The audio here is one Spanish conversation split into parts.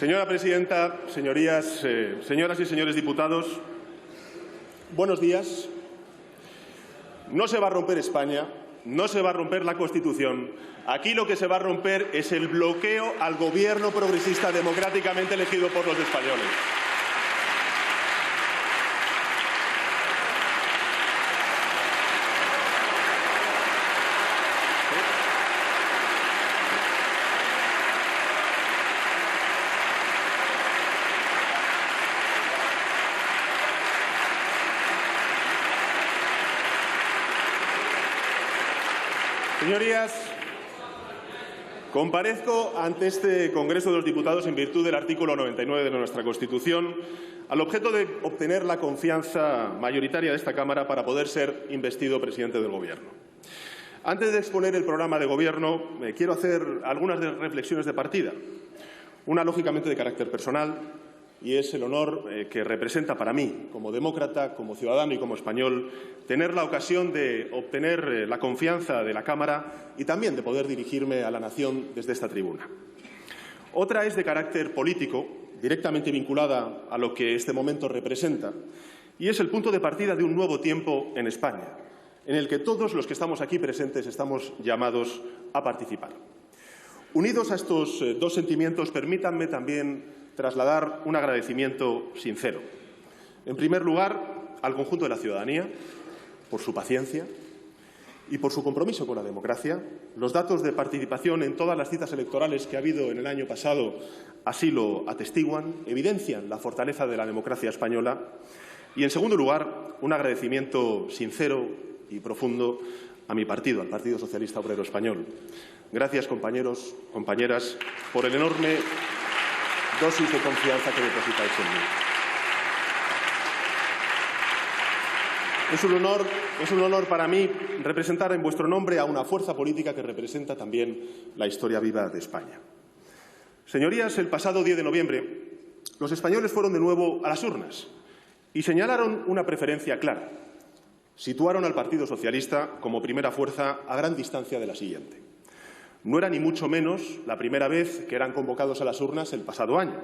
Señora presidenta, señorías, señoras y señores diputados, buenos días. No se va a romper España, no se va a romper la Constitución. Aquí lo que se va a romper es el bloqueo al Gobierno progresista democráticamente elegido por los españoles. Señorías, comparezco ante este Congreso de los Diputados en virtud del artículo 99 de nuestra Constitución, al objeto de obtener la confianza mayoritaria de esta Cámara para poder ser investido presidente del Gobierno. Antes de exponer el programa de Gobierno, quiero hacer algunas reflexiones de partida. Una, lógicamente, de carácter personal, y es el honor que representa para mí, como demócrata, como ciudadano y como español, tener la ocasión de obtener la confianza de la Cámara y también de poder dirigirme a la nación desde esta tribuna. Otra es de carácter político, directamente vinculada a lo que este momento representa, y es el punto de partida de un nuevo tiempo en España, en el que todos los que estamos aquí presentes estamos llamados a participar. Unidos a estos dos sentimientos, permítanme también trasladar un agradecimiento sincero. En primer lugar, al conjunto de la ciudadanía, por su paciencia y por su compromiso con la democracia. Los datos de participación en todas las citas electorales que ha habido en el año pasado así lo atestiguan, evidencian la fortaleza de la democracia española. Y, en segundo lugar, un agradecimiento sincero y profundo a mi partido, al Partido Socialista Obrero Español. Gracias, compañeros, compañeras, por el enorme dosis de confianza que depositáis en mí. Es un honor para mí representar en vuestro nombre a una fuerza política que representa también la historia viva de España. Señorías, el pasado 10 de noviembre, los españoles fueron de nuevo a las urnas y señalaron una preferencia clara. Situaron al Partido Socialista como primera fuerza a gran distancia de la siguiente. No era ni mucho menos la primera vez que eran convocados a las urnas el pasado año.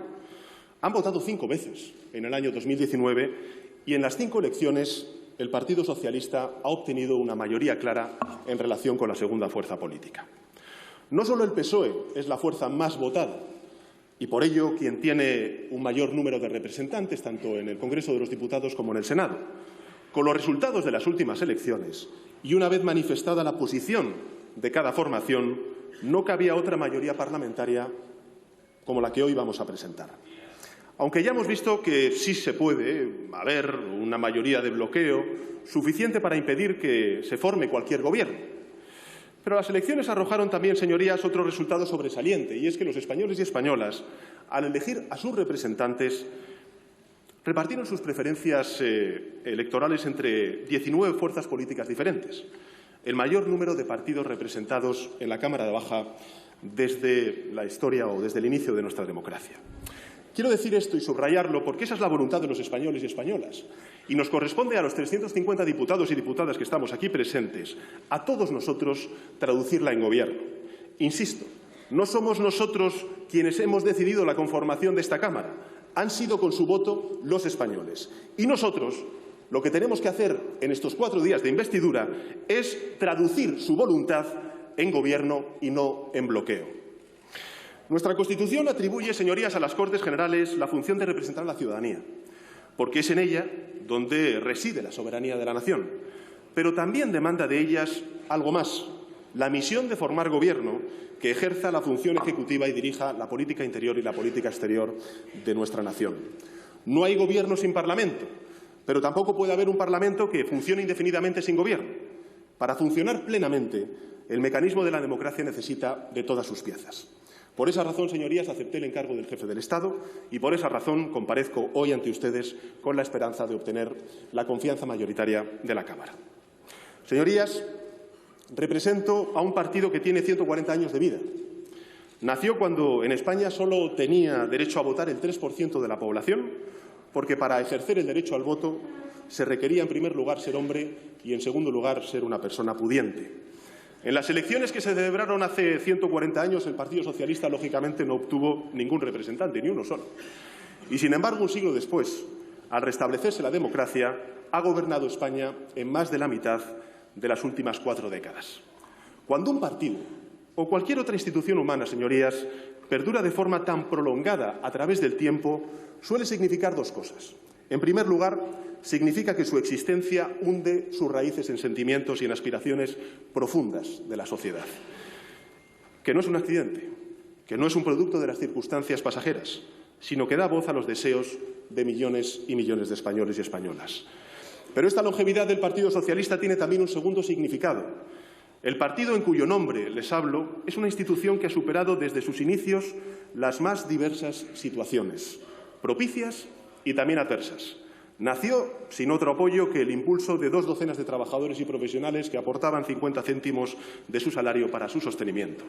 Han votado 5 veces en el año 2019 y en las 5 elecciones el Partido Socialista ha obtenido una mayoría clara en relación con la segunda fuerza política. No solo el PSOE es la fuerza más votada y por ello quien tiene un mayor número de representantes tanto en el Congreso de los Diputados como en el Senado. Con los resultados de las últimas elecciones y una vez manifestada la posición de cada formación, no cabía otra mayoría parlamentaria como la que hoy vamos a presentar. Aunque ya hemos visto que sí se puede haber una mayoría de bloqueo suficiente para impedir que se forme cualquier gobierno. Pero las elecciones arrojaron también, señorías, otro resultado sobresaliente, y es que los españoles y españolas, al elegir a sus representantes, repartieron sus preferencias electorales entre 19 fuerzas políticas diferentes, el mayor número de partidos representados en la Cámara Baja desde la historia o desde el inicio de nuestra democracia. Quiero decir esto y subrayarlo porque esa es la voluntad de los españoles y españolas. Y nos corresponde a los 350 diputados y diputadas que estamos aquí presentes, a todos nosotros, traducirla en gobierno. Insisto, no somos nosotros quienes hemos decidido la conformación de esta Cámara. Han sido con su voto los españoles. Y nosotros lo que tenemos que hacer en estos 4 días de investidura es traducir su voluntad en gobierno y no en bloqueo. Nuestra Constitución atribuye, señorías, a las Cortes Generales la función de representar a la ciudadanía, porque es en ella donde reside la soberanía de la nación. Pero también demanda de ellas algo más, la misión de formar gobierno que ejerza la función ejecutiva y dirija la política interior y la política exterior de nuestra nación. No hay gobierno sin Parlamento, pero tampoco puede haber un Parlamento que funcione indefinidamente sin gobierno. Para funcionar plenamente, el mecanismo de la democracia necesita de todas sus piezas. Por esa razón, señorías, acepté el encargo del jefe del Estado y por esa razón comparezco hoy ante ustedes con la esperanza de obtener la confianza mayoritaria de la Cámara. Señorías, represento a un partido que tiene 140 años de vida. Nació cuando en España solo tenía derecho a votar el 3% de la población, porque para ejercer el derecho al voto se requería, en primer lugar, ser hombre y, en segundo lugar, ser una persona pudiente. En las elecciones que se celebraron hace 140 años, el Partido Socialista, lógicamente, no obtuvo ningún representante, ni uno solo. Y, sin embargo, un siglo después, al restablecerse la democracia, ha gobernado España en más de la mitad de las últimas 4 décadas. Cuando un partido o cualquier otra institución humana, señorías, perdura de forma tan prolongada a través del tiempo, suele significar 2 cosas. En primer lugar, significa que su existencia hunde sus raíces en sentimientos y en aspiraciones profundas de la sociedad. Que no es un accidente, que no es un producto de las circunstancias pasajeras, sino que da voz a los deseos de millones y millones de españoles y españolas. Pero esta longevidad del Partido Socialista tiene también un segundo significado. El partido en cuyo nombre les hablo es una institución que ha superado desde sus inicios las más diversas situaciones, propicias y también adversas. Nació sin otro apoyo que el impulso de 2 docenas de trabajadores y profesionales que aportaban 50 céntimos de su salario para su sostenimiento.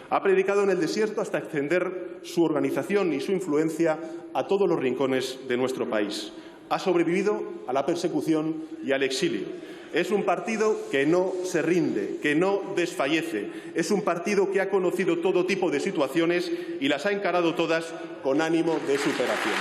Ha predicado en el desierto hasta extender su organización y su influencia a todos los rincones de nuestro país. Ha sobrevivido a la persecución y al exilio. Es un partido que no se rinde, que no desfallece. Es un partido que ha conocido todo tipo de situaciones y las ha encarado todas con ánimo de superación.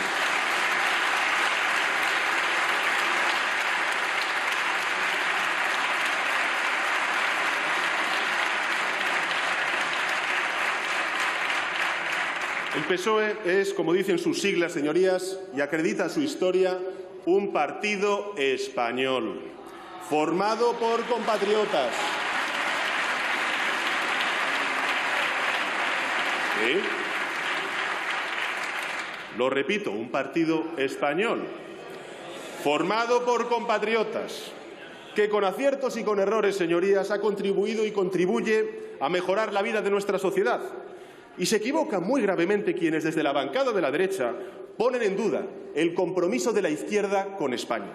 El PSOE es, como dicen sus siglas, señorías, y acredita su historia, un partido español, formado por compatriotas. ¿Sí? Lo repito, un partido español, formado por compatriotas, que con aciertos y con errores, señorías, ha contribuido y contribuye a mejorar la vida de nuestra sociedad. Y se equivocan muy gravemente quienes desde la bancada de la derecha ponen en duda el compromiso de la izquierda con España.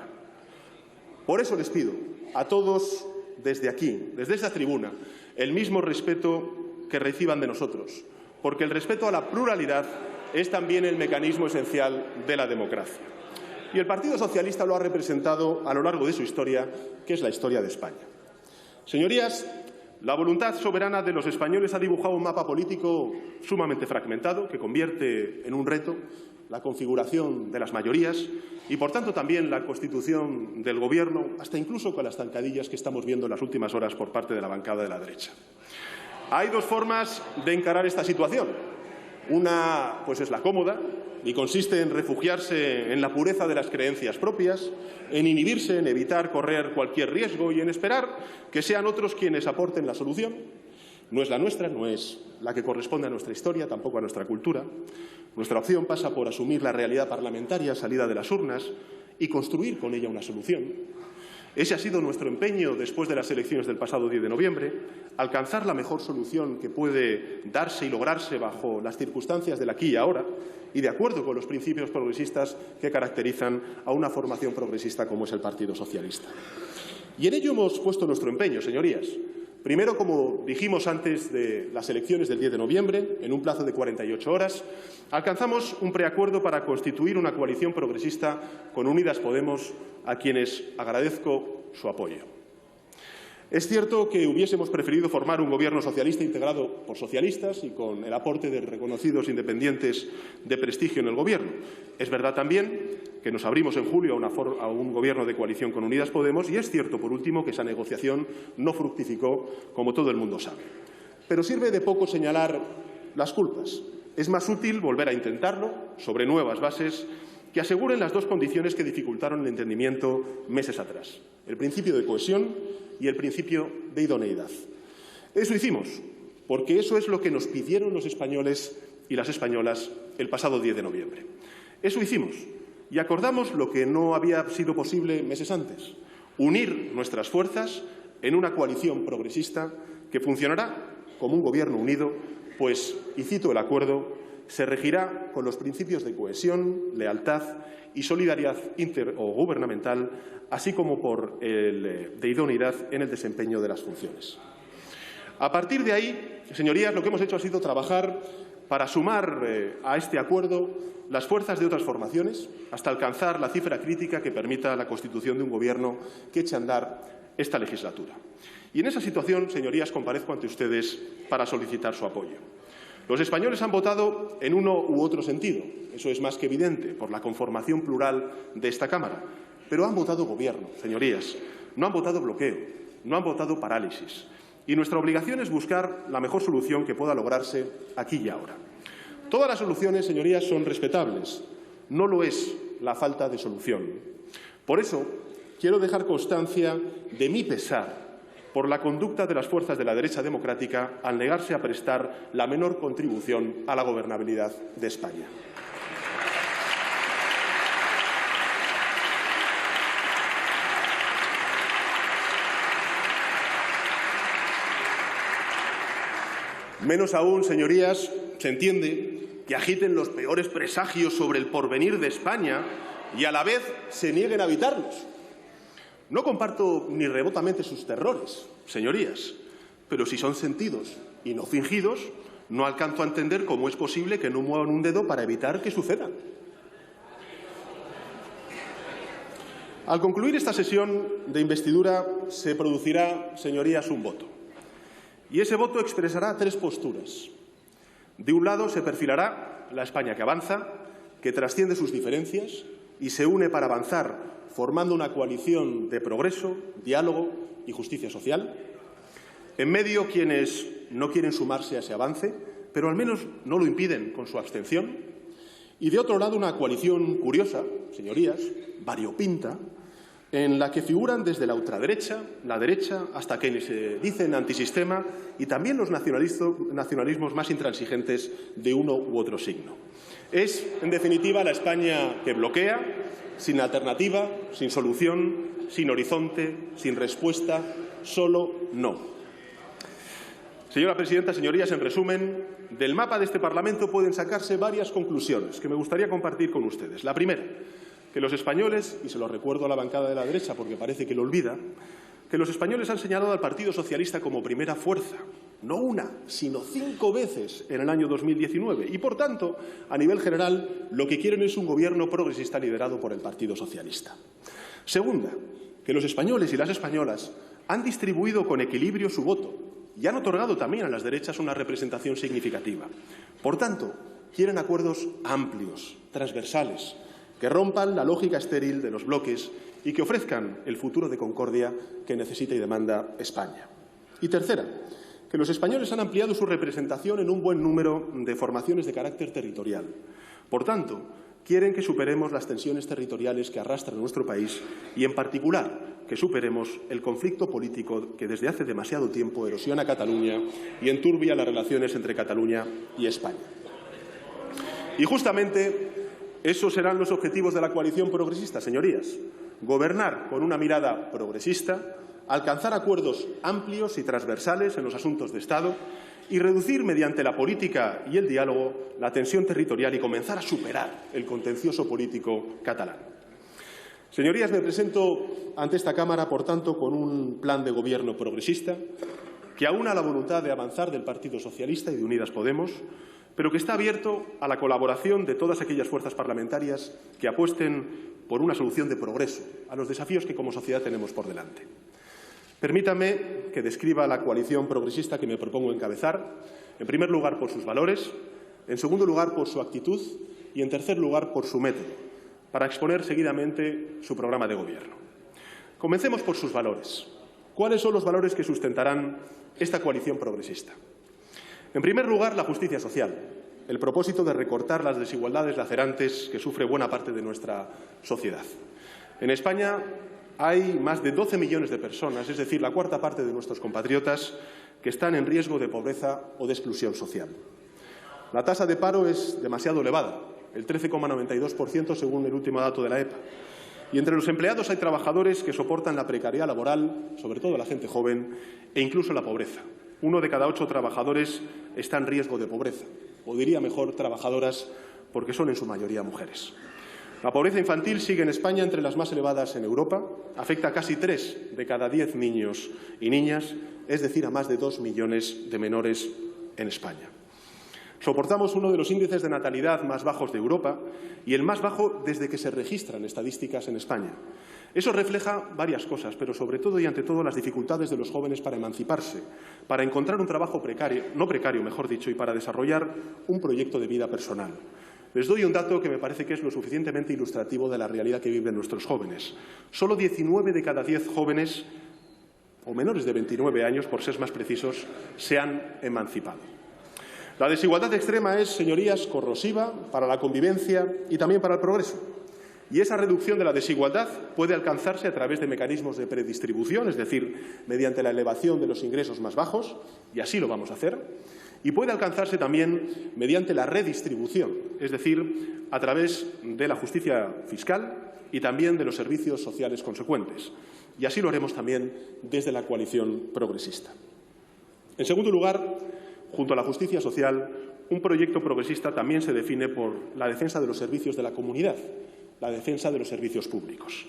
Por eso les pido a todos desde aquí, desde esta tribuna, el mismo respeto que reciban de nosotros, porque el respeto a la pluralidad es también el mecanismo esencial de la democracia. Y el Partido Socialista lo ha representado a lo largo de su historia, que es la historia de España. Señorías, la voluntad soberana de los españoles ha dibujado un mapa político sumamente fragmentado que convierte en un reto la configuración de las mayorías y, por tanto, también la constitución del Gobierno, hasta incluso con las zancadillas que estamos viendo en las últimas horas por parte de la bancada de la derecha. Hay 2 formas de encarar esta situación. Una, pues, es la cómoda y consiste en refugiarse en la pureza de las creencias propias, en inhibirse, en evitar correr cualquier riesgo y en esperar que sean otros quienes aporten la solución. No es la nuestra, no es la que corresponde a nuestra historia, tampoco a nuestra cultura. Nuestra opción pasa por asumir la realidad parlamentaria salida de las urnas y construir con ella una solución. Ese ha sido nuestro empeño después de las elecciones del pasado 10 de noviembre, alcanzar la mejor solución que puede darse y lograrse bajo las circunstancias del aquí y ahora y de acuerdo con los principios progresistas que caracterizan a una formación progresista como es el Partido Socialista. Y en ello hemos puesto nuestro empeño, señorías. Primero, como dijimos antes de las elecciones del 10 de noviembre, en un plazo de 48 horas, alcanzamos un preacuerdo para constituir una coalición progresista con Unidas Podemos, a quienes agradezco su apoyo. Es cierto que hubiésemos preferido formar un gobierno socialista integrado por socialistas y con el aporte de reconocidos independientes de prestigio en el gobierno. Es verdad también que nos abrimos en julio a un gobierno de coalición con Unidas Podemos y es cierto, por último, que esa negociación no fructificó, como todo el mundo sabe. Pero sirve de poco señalar las culpas. Es más útil volver a intentarlo sobre nuevas bases que aseguren las 2 condiciones que dificultaron el entendimiento meses atrás: el principio de cohesión y el principio de idoneidad. Eso hicimos, porque eso es lo que nos pidieron los españoles y las españolas el pasado 10 de noviembre. Eso hicimos y acordamos lo que no había sido posible meses antes: unir nuestras fuerzas en una coalición progresista que funcionará como un gobierno unido, pues, y cito el acuerdo, se regirá con los principios de cohesión, lealtad y solidaridad intergubernamental, así como por de idoneidad en el desempeño de las funciones. A partir de ahí, señorías, lo que hemos hecho ha sido trabajar para sumar a este acuerdo las fuerzas de otras formaciones hasta alcanzar la cifra crítica que permita la constitución de un gobierno que eche a andar esta legislatura. Y en esa situación, señorías, comparezco ante ustedes para solicitar su apoyo. Los españoles han votado en uno u otro sentido, eso es más que evidente, por la conformación plural de esta Cámara. Pero han votado gobierno, señorías, no han votado bloqueo, no han votado parálisis. Y nuestra obligación es buscar la mejor solución que pueda lograrse aquí y ahora. Todas las soluciones, señorías, son respetables. No lo es la falta de solución. Por eso, quiero dejar constancia de mi pesar por la conducta de las fuerzas de la derecha democrática al negarse a prestar la menor contribución a la gobernabilidad de España. Menos aún, señorías, se entiende que agiten los peores presagios sobre el porvenir de España y a la vez se nieguen a evitarlos. No comparto ni remotamente sus terrores, señorías, pero si son sentidos y no fingidos, no alcanzo a entender cómo es posible que no muevan un dedo para evitar que sucedan. Al concluir esta sesión de investidura se producirá, señorías, un voto. Y ese voto expresará tres posturas. De un lado se perfilará la España que avanza, que trasciende sus diferencias y se une para avanzar formando una coalición de progreso, diálogo y justicia social. En medio, quienes no quieren sumarse a ese avance, pero al menos no lo impiden con su abstención. Y de otro lado, una coalición curiosa, señorías, variopinta, en la que figuran desde la ultraderecha, la derecha, hasta quienes se dicen antisistema y también los nacionalismos más intransigentes de uno u otro signo. Es, en definitiva, la España que bloquea, sin alternativa, sin solución, sin horizonte, sin respuesta, solo no. Señora presidenta, señorías, en resumen, del mapa de este Parlamento pueden sacarse varias conclusiones que me gustaría compartir con ustedes. La primera, que los españoles, y se lo recuerdo a la bancada de la derecha porque parece que lo olvida, que los españoles han señalado al Partido Socialista como primera fuerza, no una, sino 5 veces en el año 2019. Y, por tanto, a nivel general, lo que quieren es un gobierno progresista liderado por el Partido Socialista. Segunda, que los españoles y las españolas han distribuido con equilibrio su voto y han otorgado también a las derechas una representación significativa. Por tanto, quieren acuerdos amplios, transversales, que rompan la lógica estéril de los bloques y que ofrezcan el futuro de concordia que necesita y demanda España. Y tercera, que los españoles han ampliado su representación en un buen número de formaciones de carácter territorial. Por tanto, quieren que superemos las tensiones territoriales que arrastran nuestro país y, en particular, que superemos el conflicto político que desde hace demasiado tiempo erosiona Cataluña y enturbia las relaciones entre Cataluña y España. Y justamente esos serán los objetivos de la coalición progresista, señorías. Gobernar con una mirada progresista, alcanzar acuerdos amplios y transversales en los asuntos de Estado y reducir mediante la política y el diálogo la tensión territorial y comenzar a superar el contencioso político catalán. Señorías, me presento ante esta Cámara, por tanto, con un plan de gobierno progresista que aúna la voluntad de avanzar del Partido Socialista y de Unidas Podemos, pero que está abierto a la colaboración de todas aquellas fuerzas parlamentarias que apuesten por una solución de progreso a los desafíos que como sociedad tenemos por delante. Permítame que describa la coalición progresista que me propongo encabezar, en primer lugar por sus valores, en segundo lugar por su actitud y en tercer lugar por su método, para exponer seguidamente su programa de gobierno. Comencemos por sus valores. ¿Cuáles son los valores que sustentarán esta coalición progresista? En primer lugar, la justicia social, el propósito de recortar las desigualdades lacerantes que sufre buena parte de nuestra sociedad. En España hay más de 12 millones de personas, es decir, la cuarta parte de nuestros compatriotas, que están en riesgo de pobreza o de exclusión social. La tasa de paro es demasiado elevada, el 13,92% según el último dato de la EPA. Y entre los empleados hay trabajadores que soportan la precariedad laboral, sobre todo la gente joven, e incluso la pobreza. 1 de cada 8 trabajadores está en riesgo de pobreza, o diría mejor trabajadoras, porque son en su mayoría mujeres. La pobreza infantil sigue en España entre las más elevadas en Europa, afecta a casi 3 de cada 10 niños y niñas, es decir, a más de 2 millones de menores en España. Soportamos uno de los índices de natalidad más bajos de Europa y el más bajo desde que se registran estadísticas en España. Eso refleja varias cosas, pero sobre todo y ante todo las dificultades de los jóvenes para emanciparse, para encontrar un trabajo precario, no precario, mejor dicho, y para desarrollar un proyecto de vida personal. Les doy un dato que me parece que es lo suficientemente ilustrativo de la realidad que viven nuestros jóvenes. Solo 19 de cada 10 jóvenes, o menores de 29 años, por ser más precisos, se han emancipado. La desigualdad extrema es, señorías, corrosiva para la convivencia y también para el progreso. Y esa reducción de la desigualdad puede alcanzarse a través de mecanismos de predistribución, es decir, mediante la elevación de los ingresos más bajos, y así lo vamos a hacer, y puede alcanzarse también mediante la redistribución, es decir, a través de la justicia fiscal y también de los servicios sociales consecuentes. Y así lo haremos también desde la coalición progresista. En segundo lugar, junto a la justicia social, un proyecto progresista también se define por la defensa de los servicios de la comunidad, la defensa de los servicios públicos.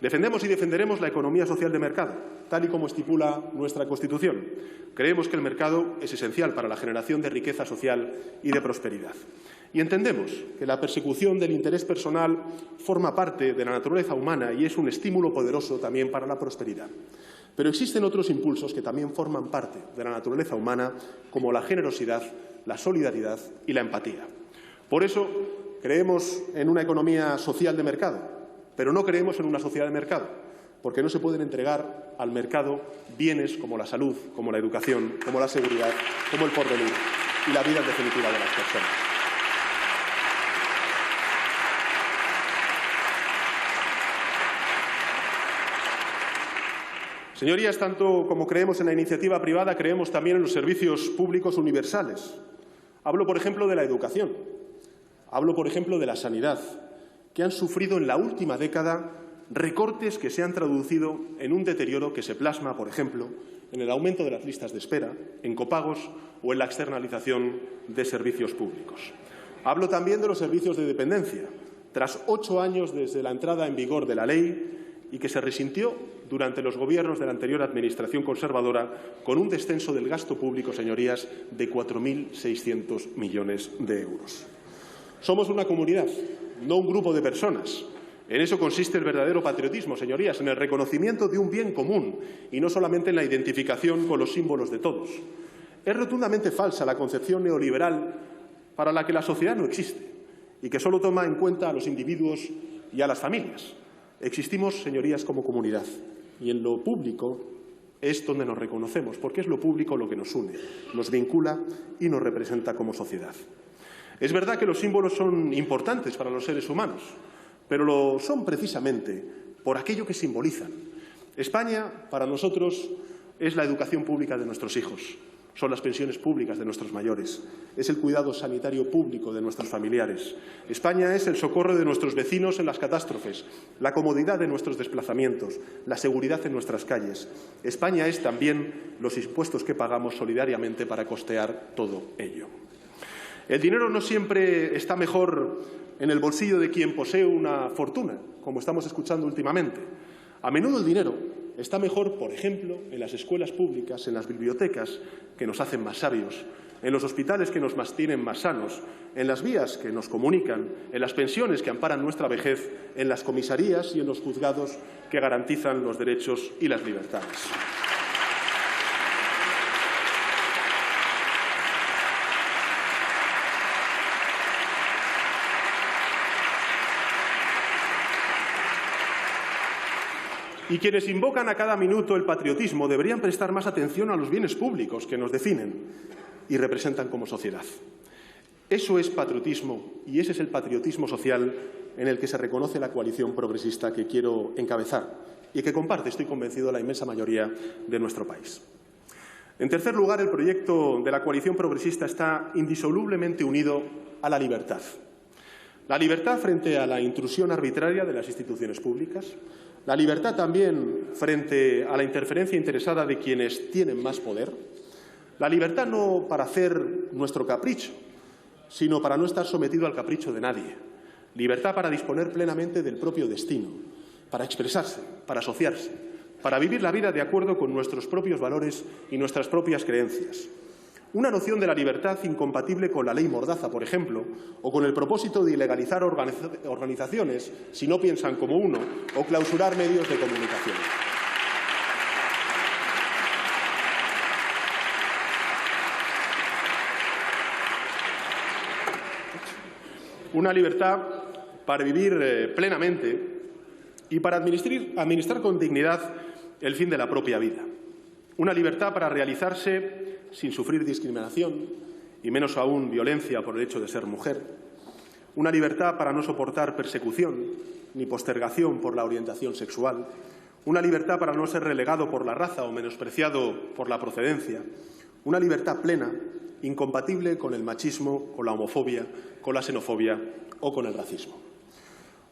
Defendemos y defenderemos la economía social de mercado, tal y como estipula nuestra Constitución. Creemos que el mercado es esencial para la generación de riqueza social y de prosperidad. Y entendemos que la persecución del interés personal forma parte de la naturaleza humana y es un estímulo poderoso también para la prosperidad. Pero existen otros impulsos que también forman parte de la naturaleza humana, como la generosidad, la solidaridad y la empatía. Por eso, creemos en una economía social de mercado, pero no creemos en una sociedad de mercado, porque no se pueden entregar al mercado bienes como la salud, como la educación, como la seguridad, como el porvenir y la vida en definitiva de las personas. Señorías, tanto como creemos en la iniciativa privada, creemos también en los servicios públicos universales. Hablo, por ejemplo, de la educación. Hablo, por ejemplo, de la sanidad, que han sufrido en la última década recortes que se han traducido en un deterioro que se plasma, por ejemplo, en el aumento de las listas de espera, en copagos o en la externalización de servicios públicos. Hablo también de los servicios de dependencia, tras 8 años desde la entrada en vigor de la ley y que se resintió durante los gobiernos de la anterior Administración conservadora con un descenso del gasto público, señorías, de 4.600 millones de euros. Somos una comunidad, no un grupo de personas. En eso consiste el verdadero patriotismo, señorías, en el reconocimiento de un bien común y no solamente en la identificación con los símbolos de todos. Es rotundamente falsa la concepción neoliberal para la que la sociedad no existe y que solo toma en cuenta a los individuos y a las familias. Existimos, señorías, como comunidad y en lo público es donde nos reconocemos, porque es lo público lo que nos une, nos vincula y nos representa como sociedad. Es verdad que los símbolos son importantes para los seres humanos, pero lo son precisamente por aquello que simbolizan. España, para nosotros, es la educación pública de nuestros hijos, son las pensiones públicas de nuestros mayores, es el cuidado sanitario público de nuestros familiares. España es el socorro de nuestros vecinos en las catástrofes, la comodidad de nuestros desplazamientos, la seguridad en nuestras calles. España es también los impuestos que pagamos solidariamente para costear todo ello. El dinero no siempre está mejor en el bolsillo de quien posee una fortuna, como estamos escuchando últimamente. A menudo el dinero está mejor, por ejemplo, en las escuelas públicas, en las bibliotecas, que nos hacen más sabios, en los hospitales que nos mantienen más sanos, en las vías que nos comunican, en las pensiones que amparan nuestra vejez, en las comisarías y en los juzgados que garantizan los derechos y las libertades. Y quienes invocan a cada minuto el patriotismo deberían prestar más atención a los bienes públicos que nos definen y representan como sociedad. Eso es patriotismo y ese es el patriotismo social en el que se reconoce la coalición progresista que quiero encabezar y que comparte, estoy convencido, la inmensa mayoría de nuestro país. En tercer lugar, el proyecto de la coalición progresista está indisolublemente unido a la libertad. La libertad frente a la intrusión arbitraria de las instituciones públicas, la libertad también frente a la interferencia interesada de quienes tienen más poder, la libertad no para hacer nuestro capricho, sino para no estar sometido al capricho de nadie, libertad para disponer plenamente del propio destino, para expresarse, para asociarse, para vivir la vida de acuerdo con nuestros propios valores y nuestras propias creencias. Una noción de la libertad incompatible con la ley Mordaza, por ejemplo, o con el propósito de ilegalizar organizaciones si no piensan como uno, o clausurar medios de comunicación. Una libertad para vivir plenamente y para administrar con dignidad el fin de la propia vida. Una libertad para realizarse sin sufrir discriminación y menos aún violencia por el hecho de ser mujer. Una libertad para no soportar persecución ni postergación por la orientación sexual. Una libertad para no ser relegado por la raza o menospreciado por la procedencia. Una libertad plena, incompatible con el machismo, con la homofobia, con la xenofobia o con el racismo.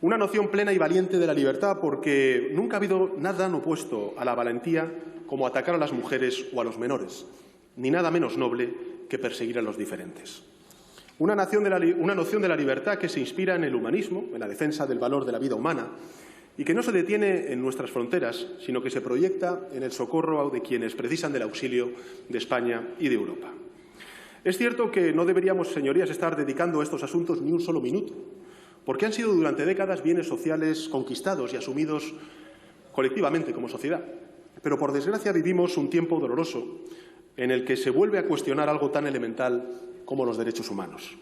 Una noción plena y valiente de la libertad porque nunca ha habido nada opuesto a la valentía como atacar a las mujeres o a los menores, ni nada menos noble que perseguir a los diferentes. Una noción de la libertad que se inspira en el humanismo, en la defensa del valor de la vida humana, y que no se detiene en nuestras fronteras, sino que se proyecta en el socorro de quienes precisan del auxilio de España y de Europa. Es cierto que no deberíamos, señorías, estar dedicando a estos asuntos ni un solo minuto, porque han sido durante décadas bienes sociales conquistados y asumidos colectivamente como sociedad. Pero, por desgracia, vivimos un tiempo doloroso en el que se vuelve a cuestionar algo tan elemental como los derechos humanos.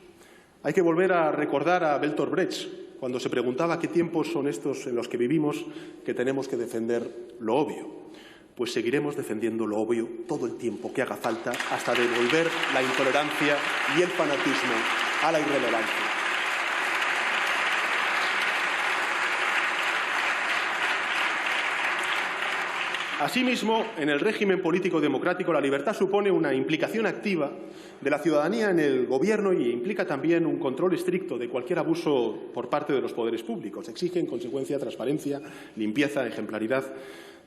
Hay que volver a recordar a Bertolt Brecht cuando se preguntaba qué tiempos son estos en los que vivimos que tenemos que defender lo obvio. Pues seguiremos defendiendo lo obvio todo el tiempo que haga falta hasta devolver la intolerancia y el fanatismo a la irrelevancia. Asimismo, en el régimen político democrático, la libertad supone una implicación activa de la ciudadanía en el Gobierno y implica también un control estricto de cualquier abuso por parte de los poderes públicos. Exige, en consecuencia, transparencia, limpieza, ejemplaridad.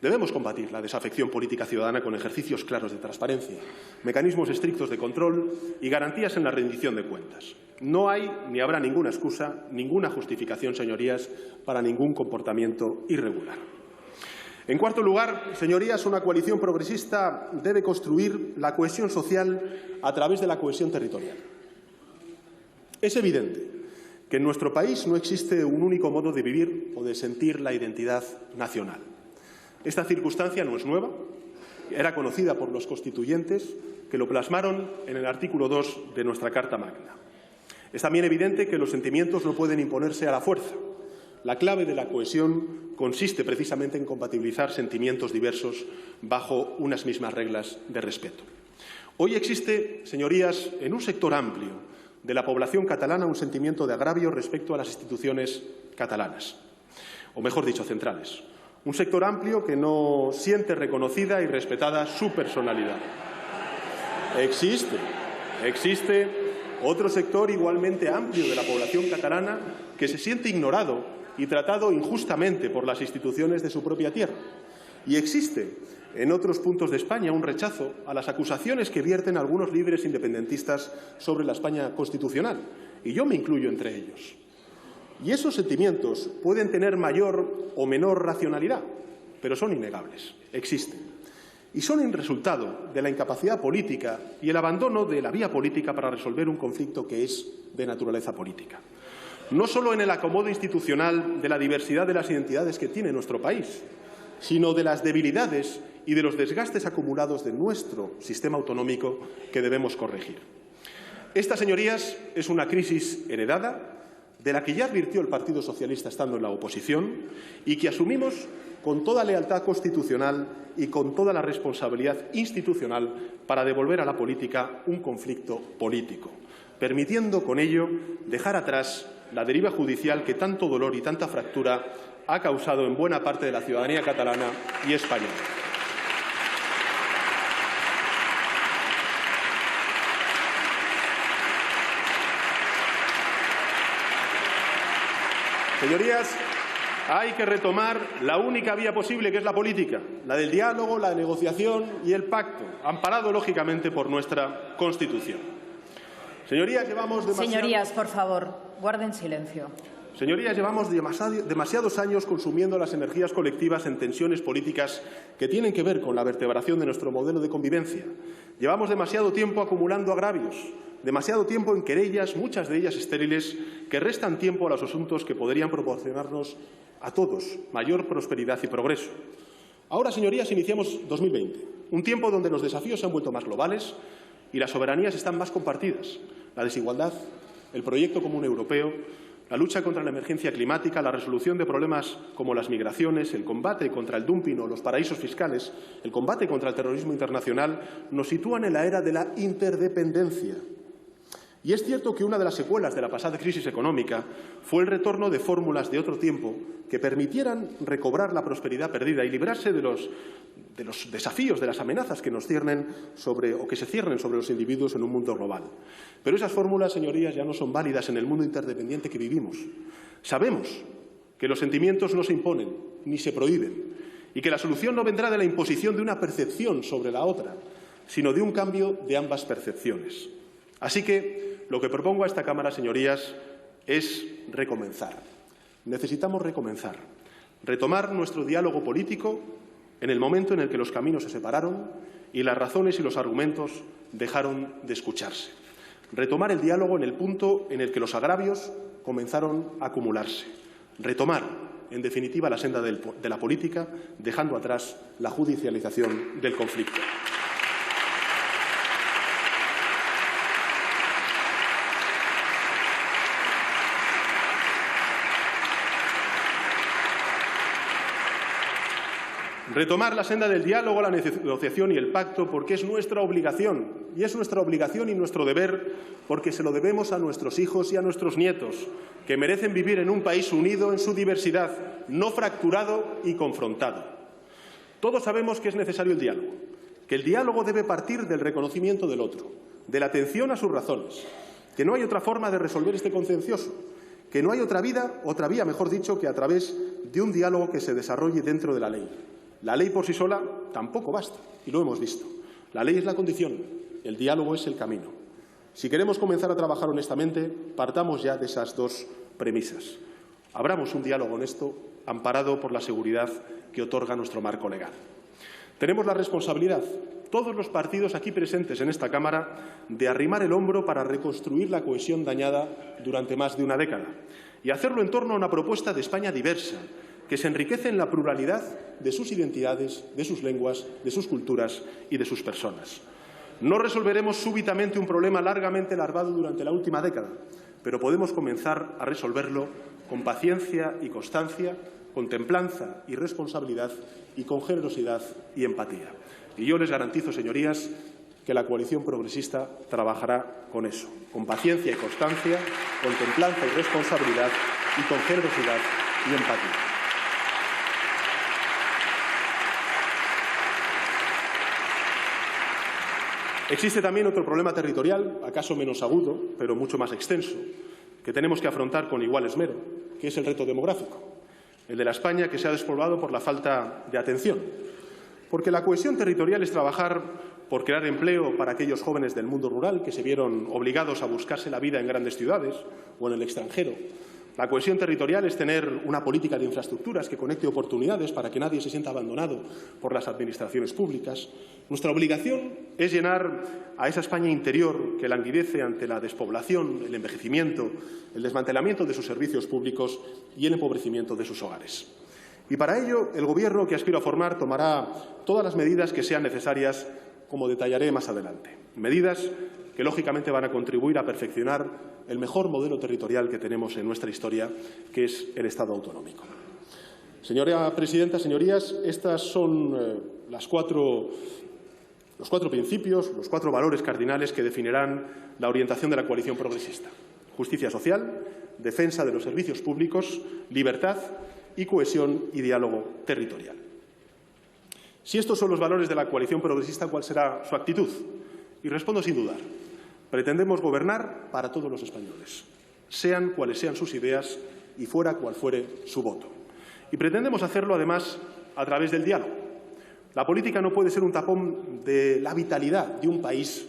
Debemos combatir la desafección política ciudadana con ejercicios claros de transparencia, mecanismos estrictos de control y garantías en la rendición de cuentas. No hay ni habrá ninguna excusa, ninguna justificación, señorías, para ningún comportamiento irregular. En cuarto lugar, señorías, una coalición progresista debe construir la cohesión social a través de la cohesión territorial. Es evidente que en nuestro país no existe un único modo de vivir o de sentir la identidad nacional. Esta circunstancia no es nueva, era conocida por los constituyentes que lo plasmaron en el artículo 2 de nuestra Carta Magna. Es también evidente que los sentimientos no pueden imponerse a la fuerza. La clave de la cohesión consiste precisamente en compatibilizar sentimientos diversos bajo unas mismas reglas de respeto. Hoy existe, señorías, en un sector amplio de la población catalana un sentimiento de agravio respecto a las instituciones catalanas, o mejor dicho, centrales. Un sector amplio que no siente reconocida y respetada su personalidad. Existe otro sector igualmente amplio de la población catalana que se siente ignorado y tratado injustamente por las instituciones de su propia tierra. Y existe en otros puntos de España un rechazo a las acusaciones que vierten algunos líderes independentistas sobre la España constitucional, y yo me incluyo entre ellos. Y esos sentimientos pueden tener mayor o menor racionalidad, pero son innegables, existen. Y son el resultado de la incapacidad política y el abandono de la vía política para resolver un conflicto que es de naturaleza política. No solo en el acomodo institucional de la diversidad de las identidades que tiene nuestro país, sino de las debilidades y de los desgastes acumulados de nuestro sistema autonómico que debemos corregir. Esta, señorías, es una crisis heredada de la que ya advirtió el Partido Socialista estando en la oposición y que asumimos con toda lealtad constitucional y con toda la responsabilidad institucional para devolver a la política un conflicto político, permitiendo con ello dejar atrás la deriva judicial que tanto dolor y tanta fractura ha causado en buena parte de la ciudadanía catalana y española. Señorías, hay que retomar la única vía posible, que es la política, la del diálogo, la negociación y el pacto, amparado lógicamente por nuestra Constitución. Señorías, Señorías, por favor, guarden silencio. Señorías, llevamos demasiados años consumiendo las energías colectivas en tensiones políticas que tienen que ver con la vertebración de nuestro modelo de convivencia, Llevamos demasiado tiempo acumulando agravios, demasiado tiempo en querellas, muchas de ellas estériles, que restan tiempo a los asuntos que podrían proporcionarnos a todos mayor prosperidad y progreso. Ahora, señorías, iniciamos 2020, un tiempo donde los desafíos se han vuelto más globales y las soberanías están más compartidas. La desigualdad, el proyecto común europeo, la lucha contra la emergencia climática, la resolución de problemas como las migraciones, el combate contra el dumping o los paraísos fiscales, el combate contra el terrorismo internacional, nos sitúan en la era de la interdependencia. Y es cierto que una de las secuelas de la pasada crisis económica fue el retorno de fórmulas de otro tiempo que permitieran recobrar la prosperidad perdida y librarse de los desafíos, de las amenazas que nos ciernen o que se ciernen sobre los individuos en un mundo global. Pero esas fórmulas, señorías, ya no son válidas en el mundo interdependiente que vivimos. Sabemos que los sentimientos no se imponen ni se prohíben y que la solución no vendrá de la imposición de una percepción sobre la otra, sino de un cambio de ambas percepciones. Así que lo que propongo a esta Cámara, señorías, es recomenzar. Necesitamos recomenzar, retomar nuestro diálogo político en el momento en el que los caminos se separaron y las razones y los argumentos dejaron de escucharse. Retomar el diálogo en el punto en el que los agravios comenzaron a acumularse. Retomar, en definitiva, la senda de la política, dejando atrás la judicialización del conflicto. Retomar la senda del diálogo, la negociación y el pacto, porque es nuestra obligación, y es nuestra obligación y nuestro deber, porque se lo debemos a nuestros hijos y a nuestros nietos, que merecen vivir en un país unido en su diversidad, no fracturado y confrontado. Todos sabemos que es necesario el diálogo, que el diálogo debe partir del reconocimiento del otro, de la atención a sus razones, que no hay otra forma de resolver este contencioso, que no hay otra vía, mejor dicho, que a través de un diálogo que se desarrolle dentro de la ley. La ley por sí sola tampoco basta, y lo hemos visto. La ley es la condición, el diálogo es el camino. Si queremos comenzar a trabajar honestamente, partamos ya de esas dos premisas. Abramos un diálogo honesto, amparado por la seguridad que otorga nuestro marco legal. Tenemos la responsabilidad, todos los partidos aquí presentes en esta Cámara, de arrimar el hombro para reconstruir la cohesión dañada durante más de una década y hacerlo en torno a una propuesta de España diversa, que se enriquece en la pluralidad de sus identidades, de sus lenguas, de sus culturas y de sus personas. No resolveremos súbitamente un problema largamente larvado durante la última década, pero podemos comenzar a resolverlo con paciencia y constancia, con templanza y responsabilidad y con generosidad y empatía. Y yo les garantizo, señorías, que la coalición progresista trabajará con eso, con paciencia y constancia, con templanza y responsabilidad y con generosidad y empatía. Existe también otro problema territorial, acaso menos agudo, pero mucho más extenso, que tenemos que afrontar con igual esmero, que es el reto demográfico, el de la España que se ha despoblado por la falta de atención. Porque la cohesión territorial es trabajar por crear empleo para aquellos jóvenes del mundo rural que se vieron obligados a buscarse la vida en grandes ciudades o en el extranjero. La cohesión territorial es tener una política de infraestructuras que conecte oportunidades para que nadie se sienta abandonado por las administraciones públicas. Nuestra obligación es llenar a esa España interior que languidece ante la despoblación, el envejecimiento, el desmantelamiento de sus servicios públicos y el empobrecimiento de sus hogares. Y para ello, el Gobierno que aspiro a formar tomará todas las medidas que sean necesarias, como detallaré más adelante. Medidas que, lógicamente, van a contribuir a perfeccionar el mejor modelo territorial que tenemos en nuestra historia, que es el Estado autonómico. Señora presidenta, señorías, estos son los cuatro principios, los cuatro valores cardinales que definirán la orientación de la coalición progresista. Justicia social, defensa de los servicios públicos, libertad y cohesión y diálogo territorial. Si estos son los valores de la coalición progresista, ¿cuál será su actitud? Y respondo sin dudar. Pretendemos gobernar para todos los españoles, sean cuales sean sus ideas y fuera cual fuere su voto. Y pretendemos hacerlo, además, a través del diálogo. La política no puede ser un tapón de la vitalidad de un país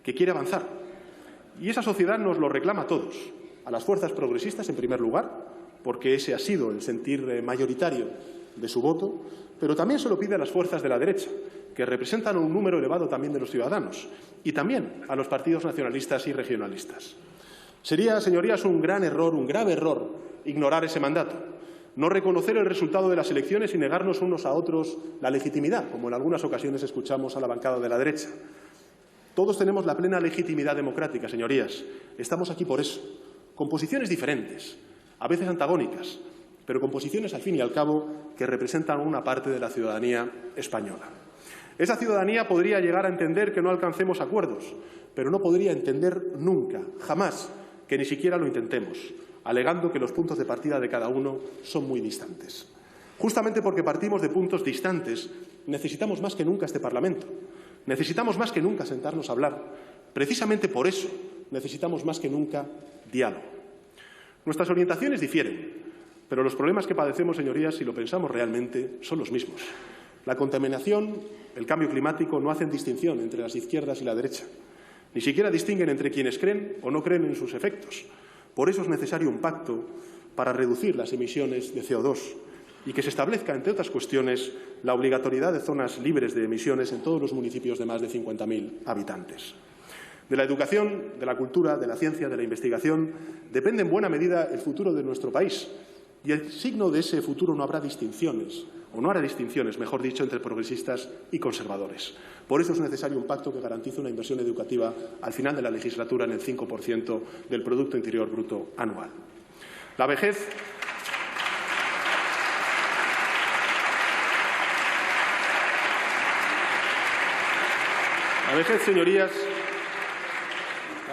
que quiere avanzar. Y esa sociedad nos lo reclama a todos, a las fuerzas progresistas en primer lugar, porque ese ha sido el sentir mayoritario de su voto, pero también se lo pide a las fuerzas de la derecha, que representan un número elevado también de los ciudadanos, y también a los partidos nacionalistas y regionalistas. Sería, señorías, un grave error, ignorar ese mandato, no reconocer el resultado de las elecciones y negarnos unos a otros la legitimidad, como en algunas ocasiones escuchamos a la bancada de la derecha. Todos tenemos la plena legitimidad democrática, señorías. Estamos aquí por eso, con posiciones diferentes, a veces antagónicas, pero con posiciones, al fin y al cabo, que representan una parte de la ciudadanía española. Esa ciudadanía podría llegar a entender que no alcancemos acuerdos, pero no podría entender nunca, jamás, que ni siquiera lo intentemos, alegando que los puntos de partida de cada uno son muy distantes. Justamente porque partimos de puntos distantes, necesitamos más que nunca este Parlamento. Necesitamos más que nunca sentarnos a hablar. Precisamente por eso necesitamos más que nunca diálogo. Nuestras orientaciones difieren, pero los problemas que padecemos, señorías, si lo pensamos realmente, son los mismos. La contaminación, el cambio climático no hacen distinción entre las izquierdas y la derecha. Ni siquiera distinguen entre quienes creen o no creen en sus efectos. Por eso es necesario un pacto para reducir las emisiones de CO2 y que se establezca, entre otras cuestiones, la obligatoriedad de zonas libres de emisiones en todos los municipios de más de 50.000 habitantes. De la educación, de la cultura, de la ciencia, de la investigación, depende en buena medida el futuro de nuestro país. Y el signo de ese futuro no habrá distinciones, o no hará distinciones, mejor dicho, entre progresistas y conservadores. Por eso es necesario un pacto que garantice una inversión educativa al final de la legislatura en el 5% del Producto Interior Bruto anual. La vejez. La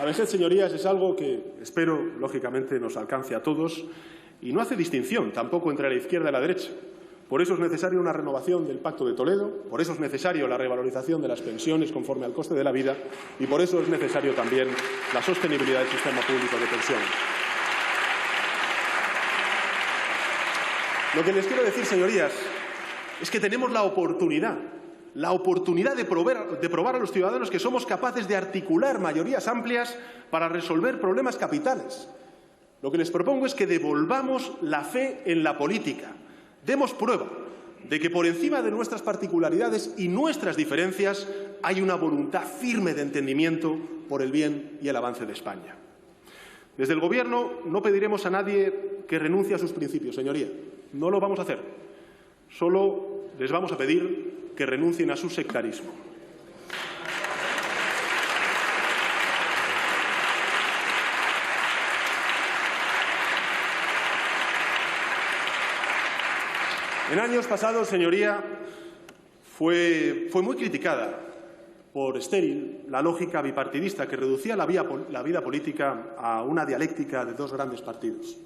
vejez, señorías, es algo que espero, lógicamente, nos alcance a todos y no hace distinción tampoco entre la izquierda y la derecha. Por eso es necesaria una renovación del Pacto de Toledo, por eso es necesario la revalorización de las pensiones conforme al coste de la vida y por eso es necesario también la sostenibilidad del sistema público de pensiones. Lo que les quiero decir, señorías, es que tenemos la oportunidad de probar a los ciudadanos que somos capaces de articular mayorías amplias para resolver problemas capitales. Lo que les propongo es que devolvamos la fe en la política. Demos prueba de que por encima de nuestras particularidades y nuestras diferencias hay una voluntad firme de entendimiento por el bien y el avance de España. Desde el Gobierno no pediremos a nadie que renuncie a sus principios, señoría. No lo vamos a hacer. Solo les vamos a pedir que renuncien a su sectarismo. En años pasados, señoría, fue muy criticada por estéril la lógica bipartidista que reducía la vida política a una dialéctica de dos grandes partidos.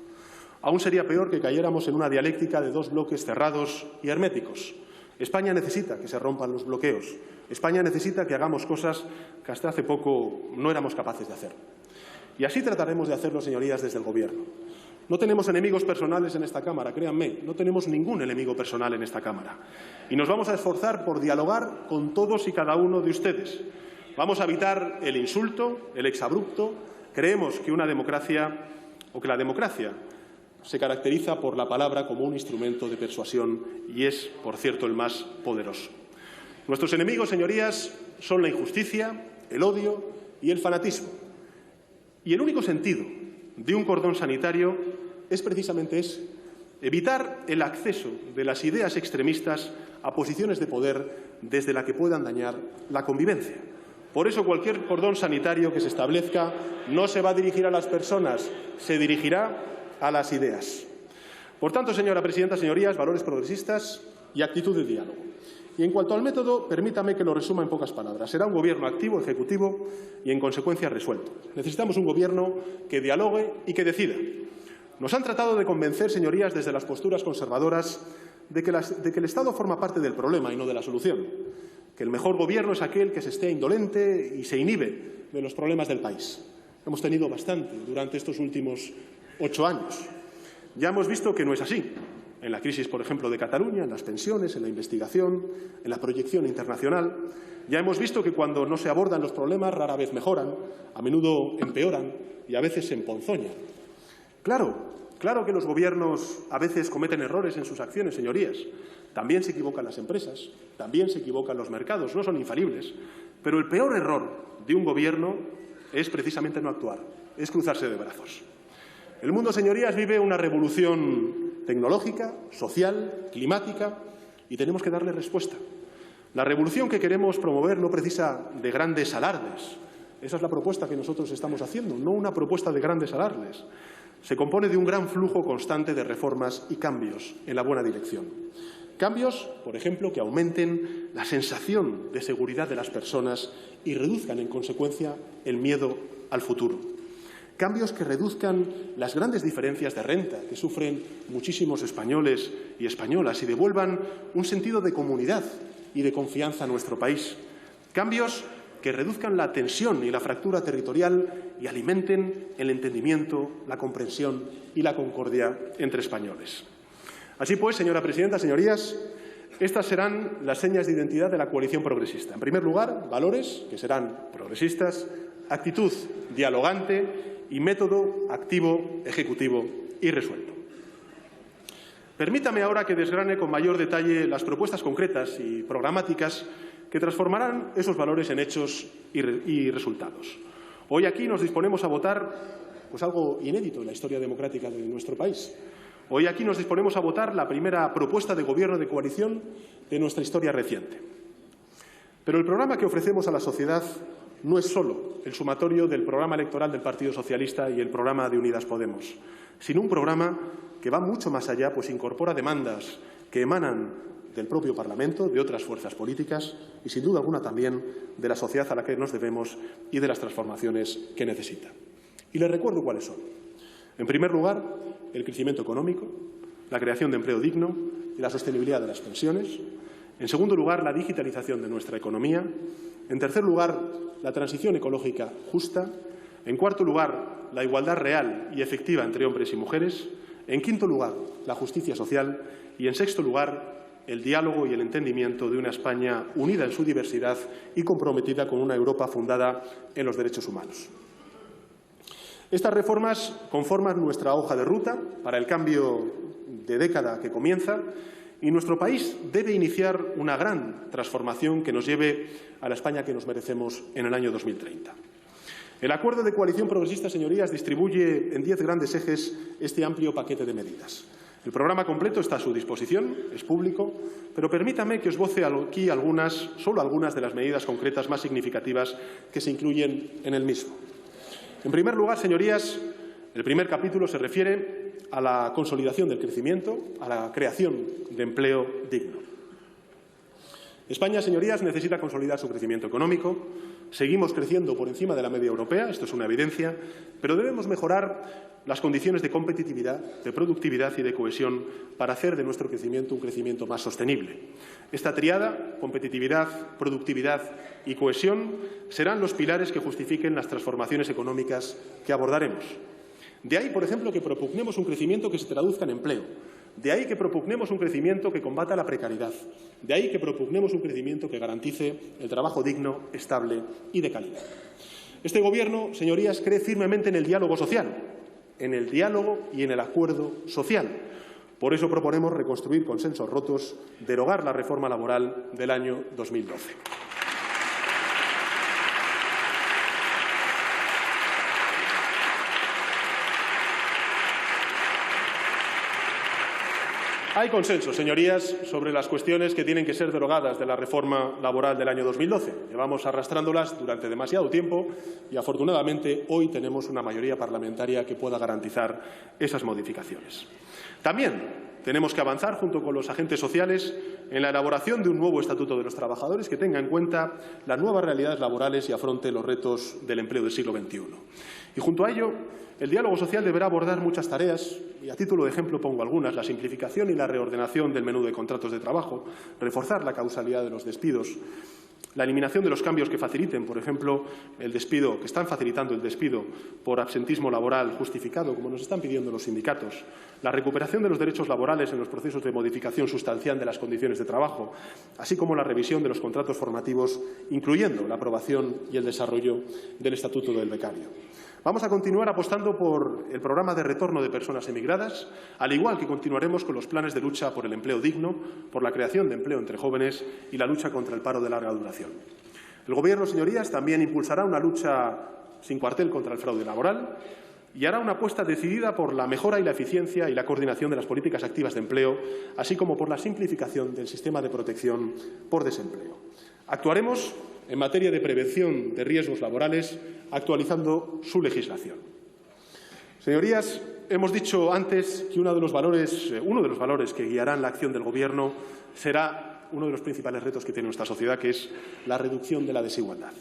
Aún sería peor que cayéramos en una dialéctica de dos bloques cerrados y herméticos. España necesita que se rompan los bloqueos. España necesita que hagamos cosas que hasta hace poco no éramos capaces de hacer. Y así trataremos de hacerlo, señorías, desde el Gobierno. No tenemos enemigos personales en esta Cámara, créanme, no tenemos ningún enemigo personal en esta Cámara. Y nos vamos a esforzar por dialogar con todos y cada uno de ustedes. Vamos a evitar el insulto, el exabrupto. Creemos que la democracia se caracteriza por la palabra como un instrumento de persuasión y es, por cierto, el más poderoso. Nuestros enemigos, señorías, son la injusticia, el odio y el fanatismo. Y el único sentido de un cordón sanitario es precisamente ese, evitar el acceso de las ideas extremistas a posiciones de poder desde la que puedan dañar la convivencia. Por eso cualquier cordón sanitario que se establezca no se va a dirigir a las personas, se dirigirá a las ideas. Por tanto, señora presidenta, señorías, valores progresistas y actitud de diálogo. Y en cuanto al método, permítame que lo resuma en pocas palabras. Será un Gobierno activo, ejecutivo y, en consecuencia, resuelto. Necesitamos un Gobierno que dialogue y que decida. Nos han tratado de convencer, señorías, desde las posturas conservadoras, de que el Estado forma parte del problema y no de la solución. Que el mejor Gobierno es aquel que se esté indolente y se inhibe de los problemas del país. Hemos tenido bastante durante estos últimos 8 años. Ya hemos visto que no es así. En la crisis, por ejemplo, de Cataluña, en las pensiones, en la investigación, en la proyección internacional. Ya hemos visto que cuando no se abordan los problemas rara vez mejoran, a menudo empeoran y a veces se emponzoñan. Claro, Claro que los gobiernos a veces cometen errores en sus acciones, señorías. También se equivocan las empresas, también se equivocan los mercados, no son infalibles. Pero el peor error de un gobierno es precisamente no actuar, es cruzarse de brazos. El mundo, señorías, vive una revolución tecnológica, social, climática, y tenemos que darle respuesta. La revolución que queremos promover no precisa de grandes alardes. Esa es la propuesta que nosotros estamos haciendo, no una propuesta de grandes alardes. Se compone de un gran flujo constante de reformas y cambios en la buena dirección. Cambios, por ejemplo, que aumenten la sensación de seguridad de las personas y reduzcan, en consecuencia, el miedo al futuro. Cambios que reduzcan las grandes diferencias de renta que sufren muchísimos españoles y españolas y devuelvan un sentido de comunidad y de confianza a nuestro país. Cambios que reduzcan la tensión y la fractura territorial y alimenten el entendimiento, la comprensión y la concordia entre españoles. Así pues, señora presidenta, señorías, estas serán las señas de identidad de la coalición progresista. En primer lugar, valores, que serán progresistas, actitud dialogante y método activo, ejecutivo y resuelto. Permítame ahora que desgrane con mayor detalle las propuestas concretas y programáticas que transformarán esos valores en hechos y resultados. Hoy aquí nos disponemos a votar algo inédito en la historia democrática de nuestro país. Hoy aquí nos disponemos a votar la primera propuesta de gobierno de coalición de nuestra historia reciente. Pero el programa que ofrecemos a la sociedad no es solo el sumatorio del programa electoral del Partido Socialista y el programa de Unidas Podemos, sino un programa que va mucho más allá, pues incorpora demandas que emanan del propio Parlamento, de otras fuerzas políticas y, sin duda alguna, también de la sociedad a la que nos debemos y de las transformaciones que necesita. Y les recuerdo cuáles son. En primer lugar, el crecimiento económico, la creación de empleo digno y la sostenibilidad de las pensiones. En segundo lugar, la digitalización de nuestra economía. En tercer lugar, la transición ecológica justa. En cuarto lugar, la igualdad real y efectiva entre hombres y mujeres. En quinto lugar, la justicia social. Y en sexto lugar, el diálogo y el entendimiento de una España unida en su diversidad y comprometida con una Europa fundada en los derechos humanos. Estas reformas conforman nuestra hoja de ruta para el cambio de década que comienza y nuestro país debe iniciar una gran transformación que nos lleve a la España que nos merecemos en el año 2030. El acuerdo de coalición progresista, señorías, distribuye en 10 grandes ejes este amplio paquete de medidas. El programa completo está a su disposición, es público, pero permítame que os voce aquí solo algunas de las medidas concretas más significativas que se incluyen en el mismo. En primer lugar, señorías, el primer capítulo se refiere a la consolidación del crecimiento, a la creación de empleo digno. España, señorías, necesita consolidar su crecimiento económico. Seguimos creciendo por encima de la media europea, esto es una evidencia, pero debemos mejorar las condiciones de competitividad, de productividad y de cohesión para hacer de nuestro crecimiento un crecimiento más sostenible. Esta tríada, competitividad, productividad y cohesión, serán los pilares que justifiquen las transformaciones económicas que abordaremos. De ahí, por ejemplo, que propugnemos un crecimiento que se traduzca en empleo. De ahí que propugnemos un crecimiento que combata la precariedad. De ahí que propugnemos un crecimiento que garantice el trabajo digno, estable y de calidad. Este Gobierno, señorías, cree firmemente en el diálogo social, en el diálogo y en el acuerdo social. Por eso proponemos reconstruir consensos rotos, derogar la reforma laboral del año 2012. Hay consenso, señorías, sobre las cuestiones que tienen que ser derogadas de la reforma laboral del año 2012. Llevamos arrastrándolas durante demasiado tiempo y, afortunadamente, hoy tenemos una mayoría parlamentaria que pueda garantizar esas modificaciones. También tenemos que avanzar, junto con los agentes sociales, en la elaboración de un nuevo Estatuto de los Trabajadores que tenga en cuenta las nuevas realidades laborales y afronte los retos del empleo del siglo XXI. Y, junto a ello, el diálogo social deberá abordar muchas tareas, y a título de ejemplo pongo algunas: la simplificación y la reordenación del menú de contratos de trabajo, reforzar la causalidad de los despidos, la eliminación de los cambios que faciliten, por ejemplo, el despido, que están facilitando el despido por absentismo laboral justificado, como nos están pidiendo los sindicatos, la recuperación de los derechos laborales en los procesos de modificación sustancial de las condiciones de trabajo, así como la revisión de los contratos formativos, incluyendo la aprobación y el desarrollo del Estatuto del Becario. Vamos a continuar apostando por el programa de retorno de personas emigradas, al igual que continuaremos con los planes de lucha por el empleo digno, por la creación de empleo entre jóvenes y la lucha contra el paro de larga duración. El Gobierno, señorías, también impulsará una lucha sin cuartel contra el fraude laboral y hará una apuesta decidida por la mejora y la eficiencia y la coordinación de las políticas activas de empleo, así como por la simplificación del sistema de protección por desempleo. Actuaremos en materia de prevención de riesgos laborales, actualizando su legislación. Señorías, hemos dicho antes que uno de los valores que guiarán la acción del Gobierno será uno de los principales retos que tiene nuestra sociedad, que es la reducción de la desigualdad.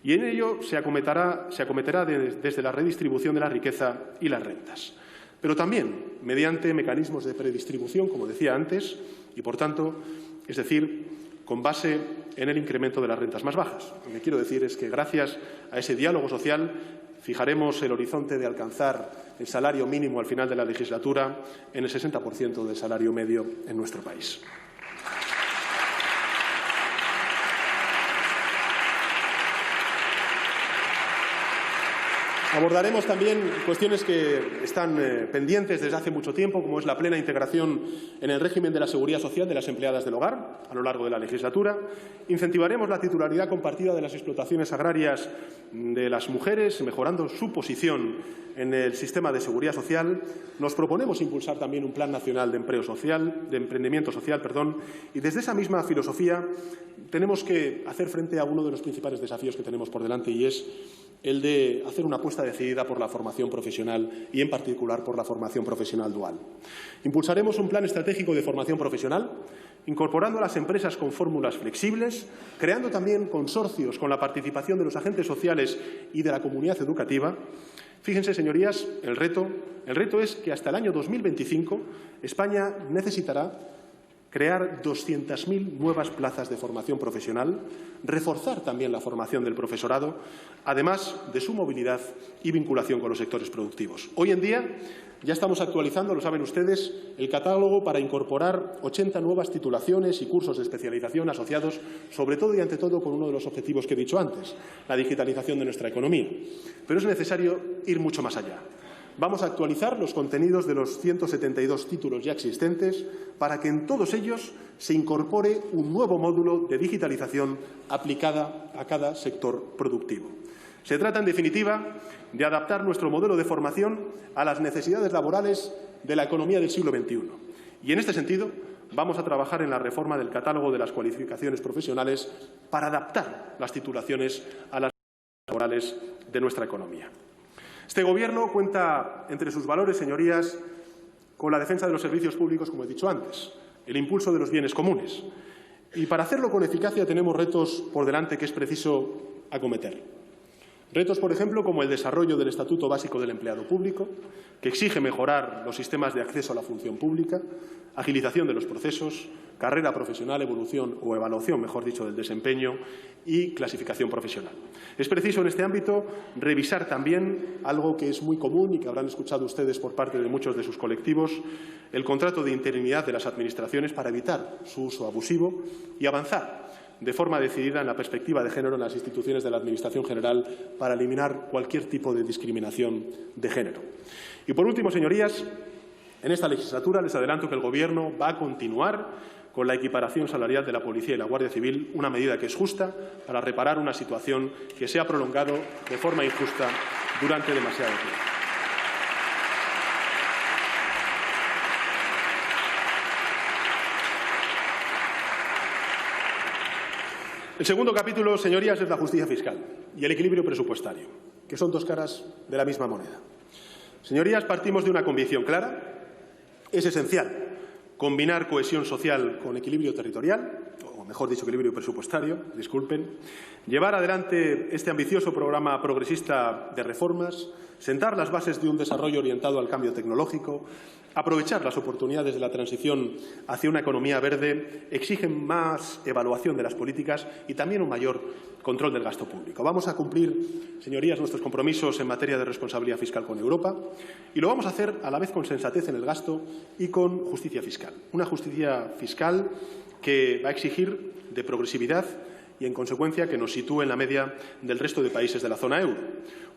Y en ello se acometerá desde la redistribución de la riqueza y las rentas, pero también mediante mecanismos de predistribución, como decía antes, y, por tanto, es decir, con base en el incremento de las rentas más bajas. Lo que quiero decir es que, gracias a ese diálogo social, fijaremos el horizonte de alcanzar el salario mínimo al final de la legislatura en el 60% del salario medio en nuestro país. Abordaremos también cuestiones que están pendientes desde hace mucho tiempo, como es la plena integración en el régimen de la seguridad social de las empleadas del hogar a lo largo de la legislatura. Incentivaremos la titularidad compartida de las explotaciones agrarias de las mujeres, mejorando su posición en el sistema de seguridad social. Nos proponemos impulsar también un plan nacional de emprendimiento social, y desde esa misma filosofía tenemos que hacer frente a uno de los principales desafíos que tenemos por delante, y es el de hacer una apuesta decidida por la formación profesional y, en particular, por la formación profesional dual. Impulsaremos un plan estratégico de formación profesional, incorporando a las empresas con fórmulas flexibles, creando también consorcios con la participación de los agentes sociales y de la comunidad educativa. Fíjense, señorías, el reto es que hasta el año 2025 España necesitará crear 200.000 nuevas plazas de formación profesional, reforzar también la formación del profesorado, además de su movilidad y vinculación con los sectores productivos. Hoy en día ya estamos actualizando, lo saben ustedes, el catálogo para incorporar 80 nuevas titulaciones y cursos de especialización asociados, sobre todo y ante todo, con uno de los objetivos que he dicho antes, la digitalización de nuestra economía. Pero es necesario ir mucho más allá. Vamos a actualizar los contenidos de los 172 títulos ya existentes para que en todos ellos se incorpore un nuevo módulo de digitalización aplicada a cada sector productivo. Se trata, en definitiva, de adaptar nuestro modelo de formación a las necesidades laborales de la economía del siglo XXI. Y, en este sentido, vamos a trabajar en la reforma del catálogo de las cualificaciones profesionales para adaptar las titulaciones a las necesidades laborales de nuestra economía. Este Gobierno cuenta entre sus valores, señorías, con la defensa de los servicios públicos, como he dicho antes, el impulso de los bienes comunes. Y para hacerlo con eficacia tenemos retos por delante que es preciso acometer. Retos, por ejemplo, como el desarrollo del Estatuto Básico del Empleado Público, que exige mejorar los sistemas de acceso a la función pública, agilización de los procesos, carrera profesional, evolución o evaluación, mejor dicho, del desempeño y clasificación profesional. Es preciso en este ámbito revisar también algo que es muy común y que habrán escuchado ustedes por parte de muchos de sus colectivos, el contrato de interinidad de las administraciones para evitar su uso abusivo y avanzar de forma decidida en la perspectiva de género en las instituciones de la Administración general para eliminar cualquier tipo de discriminación de género. Y, por último, señorías, en esta legislatura les adelanto que el Gobierno va a continuar con la equiparación salarial de la Policía y la Guardia Civil, una medida que es justa para reparar una situación que se ha prolongado de forma injusta durante demasiado tiempo. El segundo capítulo, señorías, es la justicia fiscal y el equilibrio presupuestario, que son dos caras de la misma moneda. Señorías, partimos de una convicción clara. Es esencial combinar cohesión social con equilibrio territorial, o mejor dicho, equilibrio presupuestario, llevar adelante este ambicioso programa progresista de reformas, sentar las bases de un desarrollo orientado al cambio tecnológico, aprovechar las oportunidades de la transición hacia una economía verde, exigen más evaluación de las políticas y también un mayor control del gasto público. Vamos a cumplir, señorías, nuestros compromisos en materia de responsabilidad fiscal con Europa y lo vamos a hacer a la vez con sensatez en el gasto y con justicia fiscal. Una justicia fiscal que va a exigir de progresividad y, en consecuencia, que nos sitúe en la media del resto de países de la zona euro.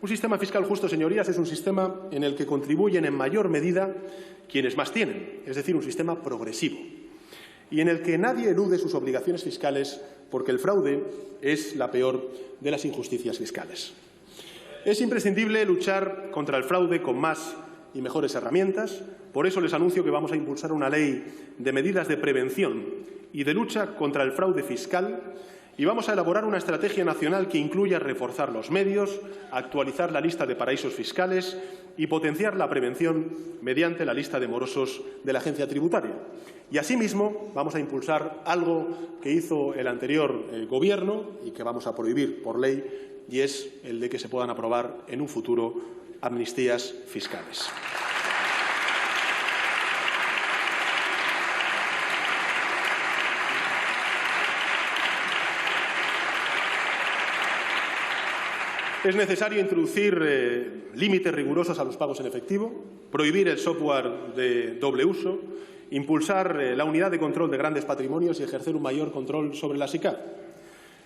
Un sistema fiscal justo, señorías, es un sistema en el que contribuyen en mayor medida quienes más tienen, es decir, un sistema progresivo, y en el que nadie elude sus obligaciones fiscales porque el fraude es la peor de las injusticias fiscales. Es imprescindible luchar contra el fraude con más y mejores herramientas. Por eso les anuncio que vamos a impulsar una ley de medidas de prevención y de lucha contra el fraude fiscal y vamos a elaborar una estrategia nacional que incluya reforzar los medios, actualizar la lista de paraísos fiscales y potenciar la prevención mediante la lista de morosos de la agencia tributaria. Y, asimismo, vamos a impulsar algo que hizo el anterior Gobierno y que vamos a prohibir por ley, y es el de que se puedan aprobar en un futuro amnistías fiscales. Es necesario introducir límites rigurosos a los pagos en efectivo, prohibir el software de doble uso, impulsar la unidad de control de grandes patrimonios y ejercer un mayor control sobre la SICAV.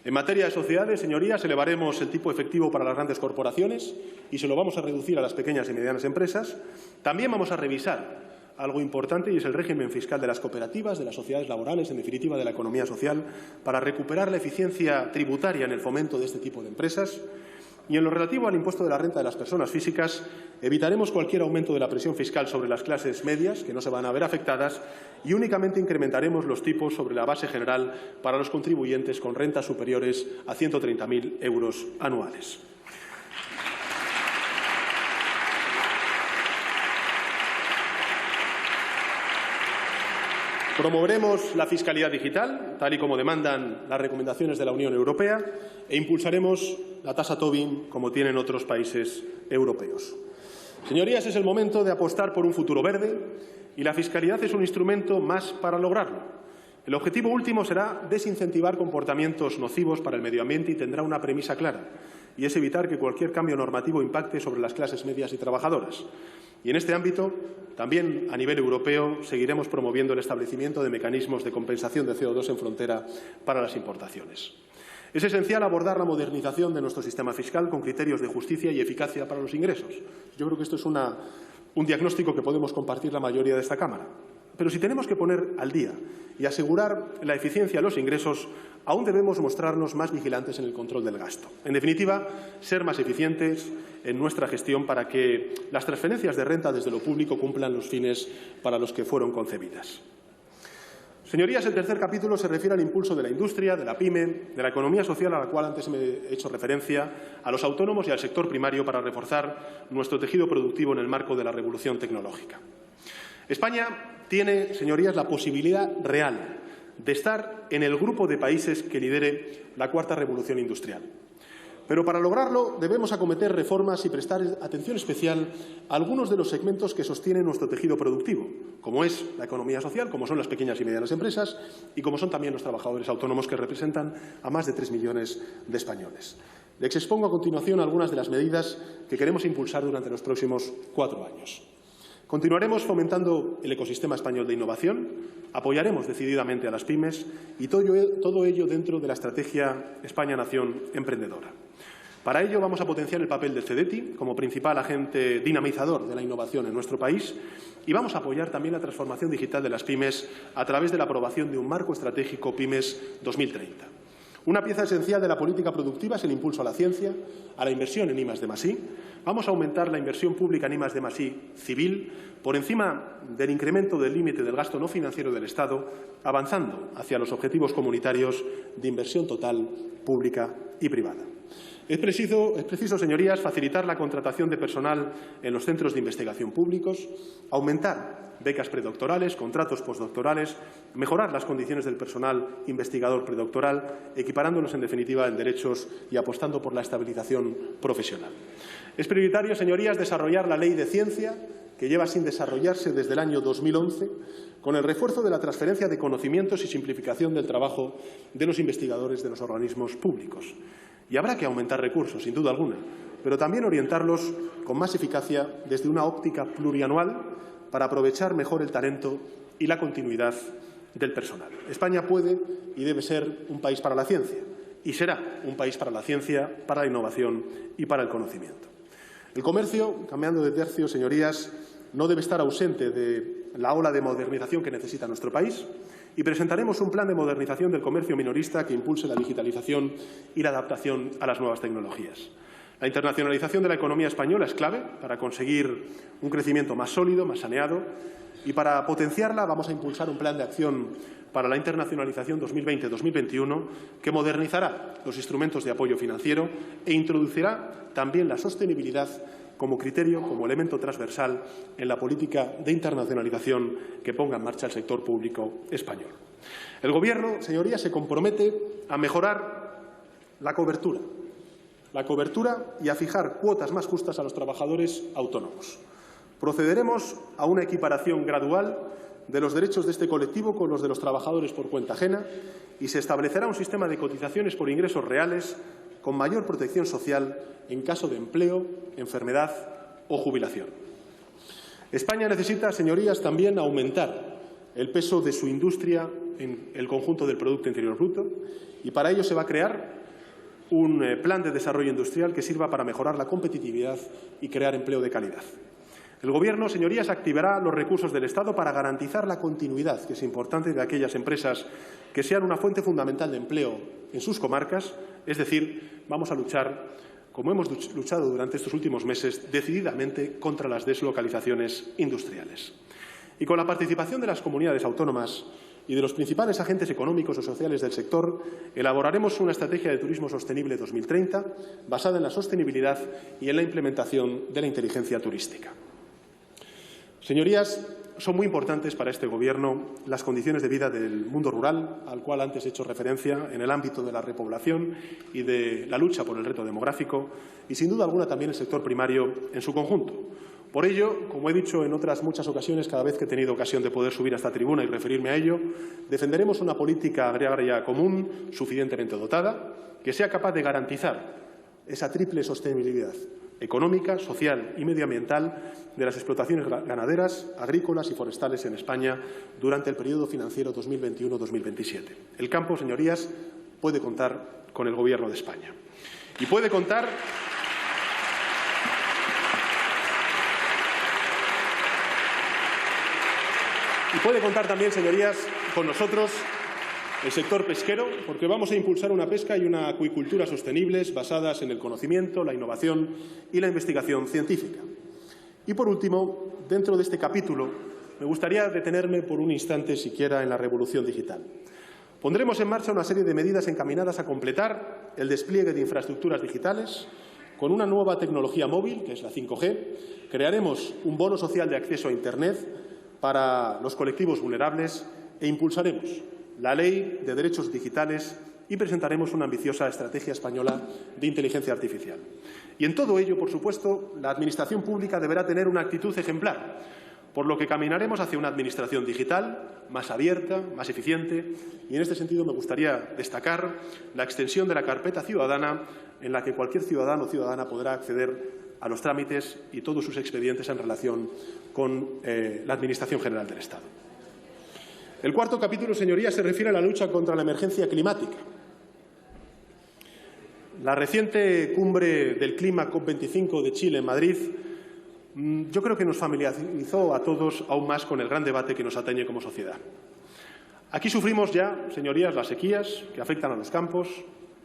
En materia de sociedades, señorías, elevaremos el tipo efectivo para las grandes corporaciones y se lo vamos a reducir a las pequeñas y medianas empresas. También vamos a revisar algo importante, y es el régimen fiscal de las cooperativas, de las sociedades laborales, en definitiva de la economía social, para recuperar la eficiencia tributaria en el fomento de este tipo de empresas. Y en lo relativo al impuesto de la renta de las personas físicas, evitaremos cualquier aumento de la presión fiscal sobre las clases medias, que no se van a ver afectadas, y únicamente incrementaremos los tipos sobre la base general para los contribuyentes con rentas superiores a 130.000 euros anuales. Promoveremos la fiscalidad digital, tal y como demandan las recomendaciones de la Unión Europea, e impulsaremos la tasa Tobin, como tienen otros países europeos. Señorías, es el momento de apostar por un futuro verde y la fiscalidad es un instrumento más para lograrlo. El objetivo último será desincentivar comportamientos nocivos para el medio ambiente y tendrá una premisa clara, y es evitar que cualquier cambio normativo impacte sobre las clases medias y trabajadoras. Y en este ámbito, también a nivel europeo, seguiremos promoviendo el establecimiento de mecanismos de compensación de CO2 en frontera para las importaciones. Es esencial abordar la modernización de nuestro sistema fiscal con criterios de justicia y eficacia para los ingresos. Yo creo que esto es un diagnóstico que podemos compartir la mayoría de esta Cámara. Pero si tenemos que poner al día y asegurar la eficiencia de los ingresos, aún debemos mostrarnos más vigilantes en el control del gasto. En definitiva, ser más eficientes en nuestra gestión para que las transferencias de renta desde lo público cumplan los fines para los que fueron concebidas. Señorías, el tercer capítulo se refiere al impulso de la industria, de la pyme, de la economía social a la cual antes me he hecho referencia, a los autónomos y al sector primario para reforzar nuestro tejido productivo en el marco de la revolución tecnológica. España tiene, señorías, la posibilidad real de estar en el grupo de países que lidere la cuarta revolución industrial. Pero para lograrlo debemos acometer reformas y prestar atención especial a algunos de los segmentos que sostienen nuestro tejido productivo, como es la economía social, como son las pequeñas y medianas empresas y como son también los trabajadores autónomos que representan a más de 3 millones de españoles. Les expongo a continuación algunas de las medidas que queremos impulsar durante los próximos 4 años. Continuaremos fomentando el ecosistema español de innovación, apoyaremos decididamente a las pymes y todo ello dentro de la estrategia España-Nación Emprendedora. Para ello vamos a potenciar el papel del CEDETI como principal agente dinamizador de la innovación en nuestro país y vamos a apoyar también la transformación digital de las pymes a través de la aprobación de un marco estratégico Pymes 2030. Una pieza esencial de la política productiva es el impulso a la ciencia, a la inversión en I+D+I. Vamos a aumentar la inversión pública en I+D+I civil por encima del incremento del límite del gasto no financiero del Estado, avanzando hacia los objetivos comunitarios de inversión total, pública y privada. Es preciso, señorías, facilitar la contratación de personal en los centros de investigación públicos, aumentar becas predoctorales, contratos postdoctorales, mejorar las condiciones del personal investigador predoctoral, equiparándolos, en definitiva, en derechos y apostando por la estabilización profesional. Es prioritario, señorías, desarrollar la Ley de Ciencia, que lleva sin desarrollarse desde el año 2011, con el refuerzo de la transferencia de conocimientos y simplificación del trabajo de los investigadores de los organismos públicos. Y habrá que aumentar recursos, sin duda alguna, pero también orientarlos con más eficacia desde una óptica plurianual para aprovechar mejor el talento y la continuidad del personal. España puede y debe ser un país para la ciencia y será un país para la ciencia, para la innovación y para el conocimiento. El comercio, cambiando de tercio, señorías, no debe estar ausente de la ola de modernización que necesita nuestro país y presentaremos un plan de modernización del comercio minorista que impulse la digitalización y la adaptación a las nuevas tecnologías. La internacionalización de la economía española es clave para conseguir un crecimiento más sólido, más saneado, y para potenciarla vamos a impulsar un plan de acción para la internacionalización 2020-2021 que modernizará los instrumentos de apoyo financiero e introducirá también la sostenibilidad como criterio, como elemento transversal en la política de internacionalización que ponga en marcha el sector público español. El Gobierno, señorías, se compromete a mejorar la cobertura y a fijar cuotas más justas a los trabajadores autónomos. Procederemos a una equiparación gradual de los derechos de este colectivo con los de los trabajadores por cuenta ajena y se establecerá un sistema de cotizaciones por ingresos reales con mayor protección social en caso de empleo, enfermedad o jubilación. España necesita, señorías, también aumentar el peso de su industria en el conjunto del Producto Interior Bruto y para ello se va a crear un plan de desarrollo industrial que sirva para mejorar la competitividad y crear empleo de calidad. El Gobierno, señorías, activará los recursos del Estado para garantizar la continuidad, que es importante, de aquellas empresas que sean una fuente fundamental de empleo en sus comarcas. Es decir, vamos a luchar, como hemos luchado durante estos últimos meses, decididamente contra las deslocalizaciones industriales. Y con la participación de las comunidades autónomas y de los principales agentes económicos o sociales del sector, elaboraremos una estrategia de turismo sostenible 2030 basada en la sostenibilidad y en la implementación de la inteligencia turística. Señorías, son muy importantes para este Gobierno las condiciones de vida del mundo rural, al cual antes he hecho referencia, en el ámbito de la repoblación y de la lucha por el reto demográfico y, sin duda alguna, también el sector primario en su conjunto. Por ello, como he dicho en otras muchas ocasiones, cada vez que he tenido ocasión de poder subir a esta tribuna y referirme a ello, defenderemos una política agraria común suficientemente dotada, que sea capaz de garantizar esa triple sostenibilidad económica, social y medioambiental de las explotaciones ganaderas, agrícolas y forestales en España durante el periodo financiero 2021-2027. El campo, señorías, puede contar con el Gobierno de España. Y puede contar también, señorías, con nosotros el sector pesquero, porque vamos a impulsar una pesca y una acuicultura sostenibles basadas en el conocimiento, la innovación y la investigación científica. Y, por último, dentro de este capítulo, me gustaría detenerme por un instante siquiera en la revolución digital. Pondremos en marcha una serie de medidas encaminadas a completar el despliegue de infraestructuras digitales con una nueva tecnología móvil, que es la 5G. Crearemos un bono social de acceso a Internet para los colectivos vulnerables e impulsaremos la Ley de Derechos Digitales y presentaremos una ambiciosa estrategia española de inteligencia artificial. Y en todo ello, por supuesto, la Administración pública deberá tener una actitud ejemplar, por lo que caminaremos hacia una Administración digital más abierta, más eficiente, y en este sentido me gustaría destacar la extensión de la carpeta ciudadana en la que cualquier ciudadano o ciudadana podrá acceder a los trámites y todos sus expedientes en relación con la Administración General del Estado. El cuarto capítulo, señorías, se refiere a la lucha contra la emergencia climática. La reciente cumbre del clima COP25 de Chile en Madrid yo creo que nos familiarizó a todos aún más con el gran debate que nos atañe como sociedad. Aquí sufrimos ya, señorías, las sequías que afectan a los campos,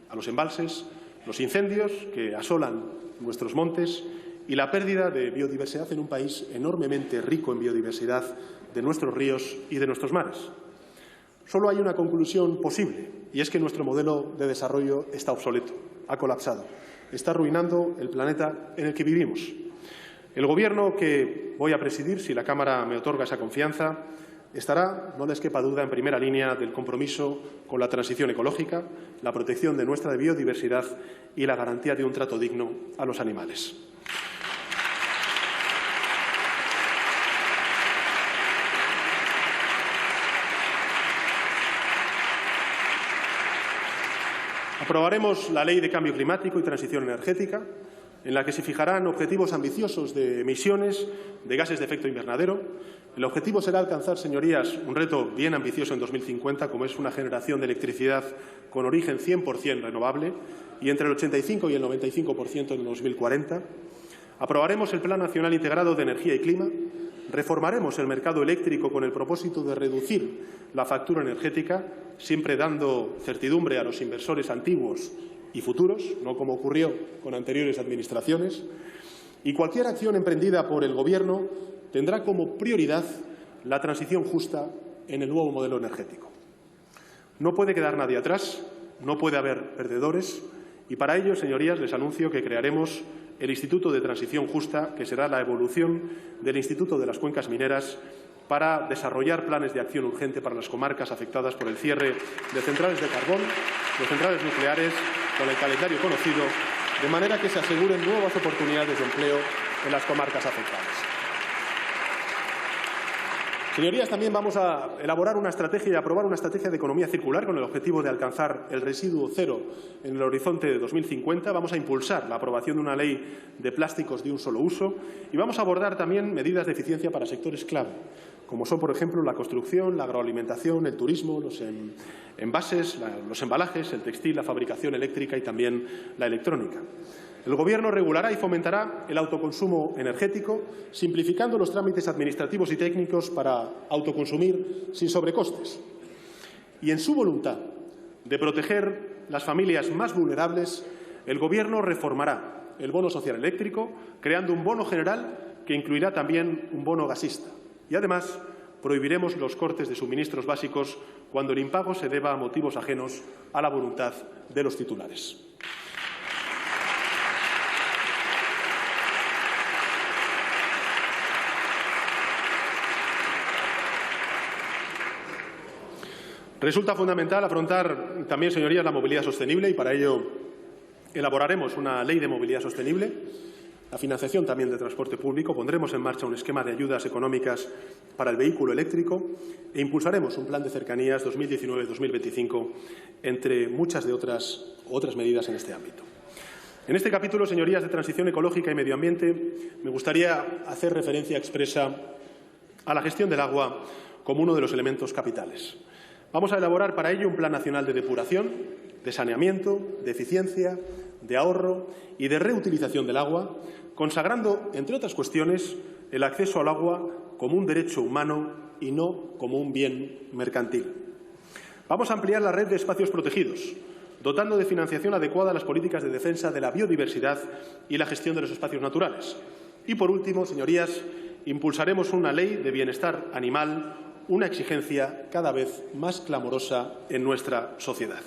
a los embalses, los incendios que asolan nuestros montes y la pérdida de biodiversidad en un país enormemente rico en biodiversidad de nuestros ríos y de nuestros mares. Solo hay una conclusión posible, y es que nuestro modelo de desarrollo está obsoleto, ha colapsado, está arruinando el planeta en el que vivimos. El Gobierno que voy a presidir, si la Cámara me otorga esa confianza, estará, no les quepa duda, en primera línea del compromiso con la transición ecológica, la protección de nuestra biodiversidad y la garantía de un trato digno a los animales. Aprobaremos la Ley de Cambio Climático y Transición Energética, en la que se fijarán objetivos ambiciosos de emisiones de gases de efecto invernadero. El objetivo será alcanzar, señorías, un reto bien ambicioso en 2050, como es una generación de electricidad con origen 100% renovable y entre el 85 y el 95% en 2040. Aprobaremos el Plan Nacional Integrado de Energía y Clima. Reformaremos el mercado eléctrico con el propósito de reducir la factura energética, siempre dando certidumbre a los inversores antiguos y futuros, no como ocurrió con anteriores administraciones. Y cualquier acción emprendida por el Gobierno tendrá como prioridad la transición justa en el nuevo modelo energético. No puede quedar nadie atrás, no puede haber perdedores y para ello, señorías, les anuncio que crearemos el Instituto de Transición Justa, que será la evolución del Instituto de las Cuencas Mineras, para desarrollar planes de acción urgente para las comarcas afectadas por el cierre de centrales de carbón, de centrales nucleares, con el calendario conocido, de manera que se aseguren nuevas oportunidades de empleo en las comarcas afectadas. Señorías, también vamos a elaborar una estrategia y aprobar una estrategia de economía circular con el objetivo de alcanzar el residuo cero en el horizonte de 2050. Vamos a impulsar la aprobación de una ley de plásticos de un solo uso y vamos a abordar también medidas de eficiencia para sectores clave, como son, por ejemplo, la construcción, la agroalimentación, el turismo, los envases, los embalajes, el textil, la fabricación eléctrica y también la electrónica. El Gobierno regulará y fomentará el autoconsumo energético, simplificando los trámites administrativos y técnicos para autoconsumir sin sobrecostes. Y en su voluntad de proteger las familias más vulnerables, el Gobierno reformará el bono social eléctrico, creando un bono general que incluirá también un bono gasista. Y además, prohibiremos los cortes de suministros básicos cuando el impago se deba a motivos ajenos a la voluntad de los titulares. Resulta fundamental afrontar también, señorías, la movilidad sostenible y para ello elaboraremos una ley de movilidad sostenible, la financiación también del transporte público, pondremos en marcha un esquema de ayudas económicas para el vehículo eléctrico e impulsaremos un plan de cercanías 2019-2025, entre muchas de otras medidas en este ámbito. En este capítulo, señorías, de transición ecológica y medio ambiente, me gustaría hacer referencia expresa a la gestión del agua como uno de los elementos capitales. Vamos a elaborar para ello un Plan Nacional de Depuración, de Saneamiento, de Eficiencia, de Ahorro y de Reutilización del agua, consagrando, entre otras cuestiones, el acceso al agua como un derecho humano y no como un bien mercantil. Vamos a ampliar la red de espacios protegidos, dotando de financiación adecuada las políticas de defensa de la biodiversidad y la gestión de los espacios naturales. Y, por último, señorías, impulsaremos una ley de bienestar animal, una exigencia cada vez más clamorosa en nuestra sociedad.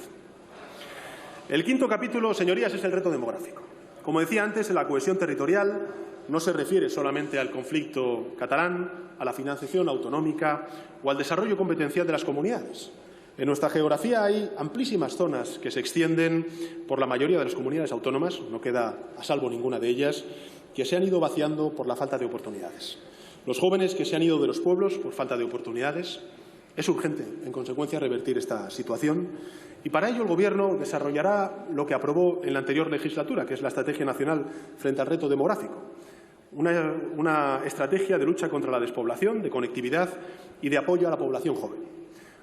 El quinto capítulo, señorías, es el reto demográfico. Como decía antes, la cohesión territorial no se refiere solamente al conflicto catalán, a la financiación autonómica o al desarrollo competencial de las comunidades. En nuestra geografía hay amplísimas zonas que se extienden por la mayoría de las comunidades autónomas, no queda a salvo ninguna de ellas, que se han ido vaciando por la falta de oportunidades. Los jóvenes que se han ido de los pueblos por falta de oportunidades. Es urgente, en consecuencia, revertir esta situación y para ello el Gobierno desarrollará lo que aprobó en la anterior legislatura, que es la Estrategia Nacional frente al reto demográfico. Una estrategia de lucha contra la despoblación, de conectividad y de apoyo a la población joven.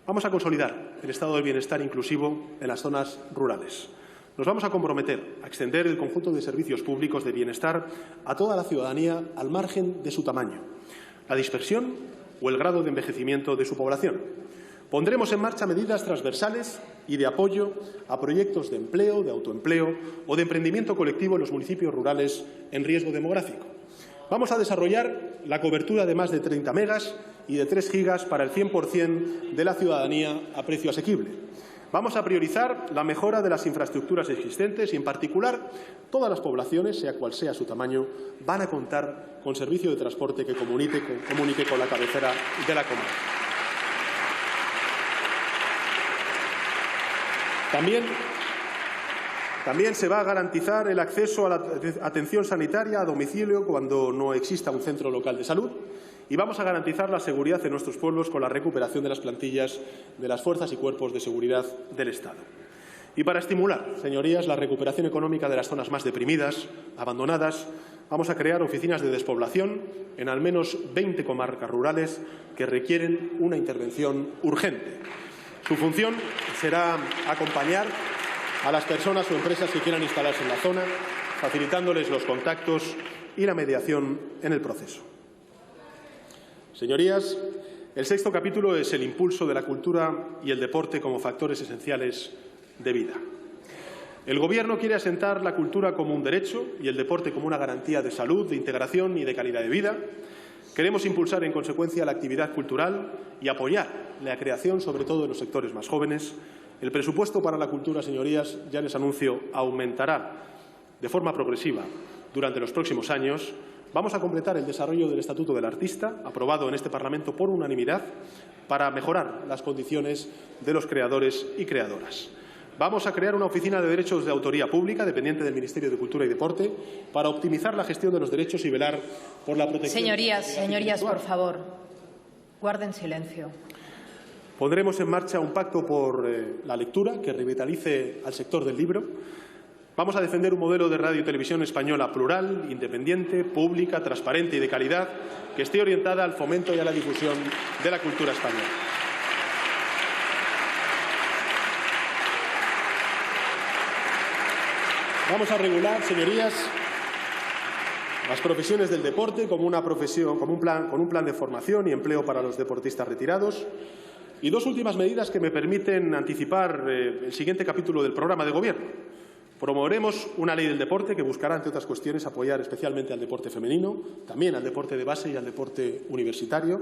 Vamos a consolidar el estado del bienestar inclusivo en las zonas rurales. Nos vamos a comprometer a extender el conjunto de servicios públicos de bienestar a toda la ciudadanía al margen de su tamaño, la dispersión o el grado de envejecimiento de su población. Pondremos en marcha medidas transversales y de apoyo a proyectos de empleo, de autoempleo o de emprendimiento colectivo en los municipios rurales en riesgo demográfico. Vamos a desarrollar la cobertura de más de 30 megas y de 3 gigas para el 100% de la ciudadanía a precio asequible. Vamos a priorizar la mejora de las infraestructuras existentes y, en particular, todas las poblaciones, sea cual sea su tamaño, van a contar con servicio de transporte que comunique con la cabecera de la comarca. También se va a garantizar el acceso a la atención sanitaria a domicilio cuando no exista un centro local de salud y vamos a garantizar la seguridad en nuestros pueblos con la recuperación de las plantillas de las fuerzas y cuerpos de seguridad del Estado. Y para estimular, señorías, la recuperación económica de las zonas más deprimidas, abandonadas, vamos a crear oficinas de despoblación en al menos 20 comarcas rurales que requieren una intervención urgente. Su función será acompañar a las personas o empresas que quieran instalarse en la zona, facilitándoles los contactos y la mediación en el proceso. Señorías, el sexto capítulo es el impulso de la cultura y el deporte como factores esenciales de vida. El Gobierno quiere asentar la cultura como un derecho y el deporte como una garantía de salud, de integración y de calidad de vida. Queremos impulsar, en consecuencia, la actividad cultural y apoyar la creación, sobre todo en los sectores más jóvenes. El presupuesto para la cultura, señorías, ya les anuncio, aumentará de forma progresiva durante los próximos años. Vamos a completar el desarrollo del Estatuto del Artista, aprobado en este Parlamento por unanimidad, para mejorar las condiciones de los creadores y creadoras. Vamos a crear una oficina de derechos de autoría pública, dependiente del Ministerio de Cultura y Deporte, para optimizar la gestión de los derechos y velar por la protección. Señorías, por favor, guarden silencio. Pondremos en marcha un pacto por la lectura que revitalice al sector del libro. Vamos a defender un modelo de radio y televisión española plural, independiente, pública, transparente y de calidad, que esté orientada al fomento y a la difusión de la cultura española. Vamos a regular, señorías, las profesiones del deporte como una profesión, con un plan de formación y empleo para los deportistas retirados. Y dos últimas medidas que me permiten anticipar el siguiente capítulo del programa de Gobierno. Promoveremos una ley del deporte que buscará, entre otras cuestiones, apoyar especialmente al deporte femenino, también al deporte de base y al deporte universitario,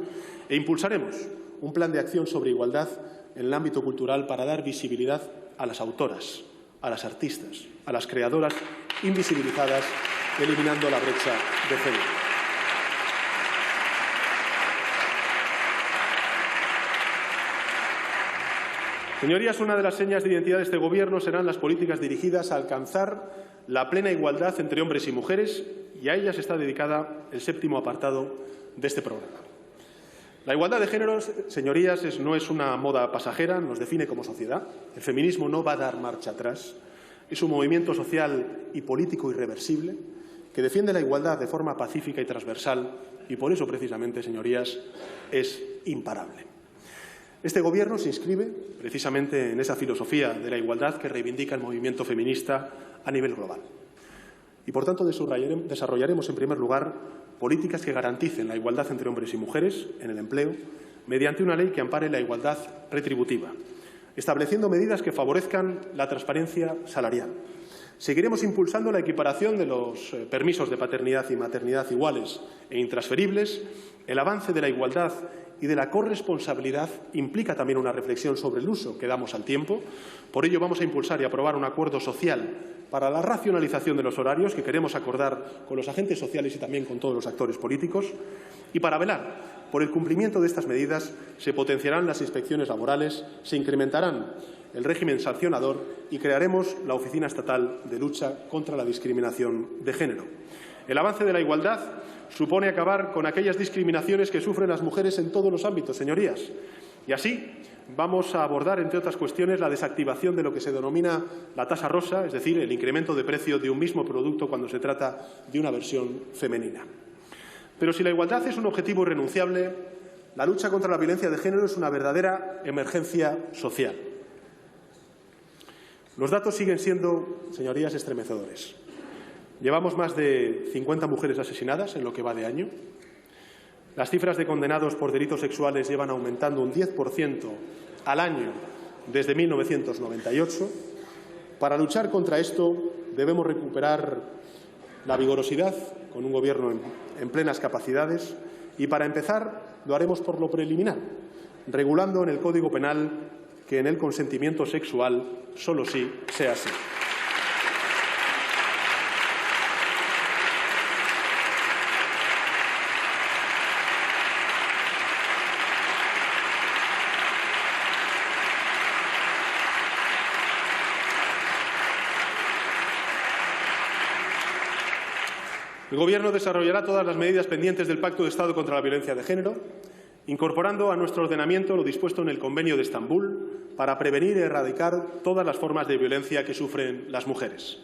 e impulsaremos un plan de acción sobre igualdad en el ámbito cultural para dar visibilidad a las autoras, a las artistas, a las creadoras invisibilizadas, eliminando la brecha de género. Señorías, una de las señas de identidad de este Gobierno serán las políticas dirigidas a alcanzar la plena igualdad entre hombres y mujeres, y a ellas está dedicada el séptimo apartado de este programa. La igualdad de géneros, señorías, no es una moda pasajera, nos define como sociedad. El feminismo no va a dar marcha atrás. Es un movimiento social y político irreversible que defiende la igualdad de forma pacífica y transversal y por eso, precisamente, señorías, es imparable. Este Gobierno se inscribe precisamente en esa filosofía de la igualdad que reivindica el movimiento feminista a nivel global. Y, por tanto, desarrollaremos, en primer lugar, políticas que garanticen la igualdad entre hombres y mujeres en el empleo mediante una ley que ampare la igualdad retributiva, estableciendo medidas que favorezcan la transparencia salarial. Seguiremos impulsando la equiparación de los permisos de paternidad y maternidad iguales e intransferibles. El avance de la igualdad y de la corresponsabilidad implica también una reflexión sobre el uso que damos al tiempo. Por ello, vamos a impulsar y aprobar un acuerdo social para la racionalización de los horarios que queremos acordar con los agentes sociales y también con todos los actores políticos. Y para velar por el cumplimiento de estas medidas, se potenciarán las inspecciones laborales, se incrementarán el régimen sancionador y crearemos la Oficina Estatal de Lucha contra la Discriminación de Género. El avance de la igualdad supone acabar con aquellas discriminaciones que sufren las mujeres en todos los ámbitos, señorías. Y así vamos a abordar, entre otras cuestiones, la desactivación de lo que se denomina la tasa rosa, es decir, el incremento de precio de un mismo producto cuando se trata de una versión femenina. Pero si la igualdad es un objetivo irrenunciable, la lucha contra la violencia de género es una verdadera emergencia social. Los datos siguen siendo, señorías, estremecedores. Llevamos más de 50 mujeres asesinadas en lo que va de año. Las cifras de condenados por delitos sexuales llevan aumentando un 10% al año desde 1998. Para luchar contra esto debemos recuperar la vigorosidad con un Gobierno en plenas capacidades y, para empezar, lo haremos por lo preliminar, regulando en el Código Penal que en el consentimiento sexual solo sí sea así. El Gobierno desarrollará todas las medidas pendientes del Pacto de Estado contra la Violencia de Género incorporando a nuestro ordenamiento lo dispuesto en el Convenio de Estambul para prevenir y erradicar todas las formas de violencia que sufren las mujeres.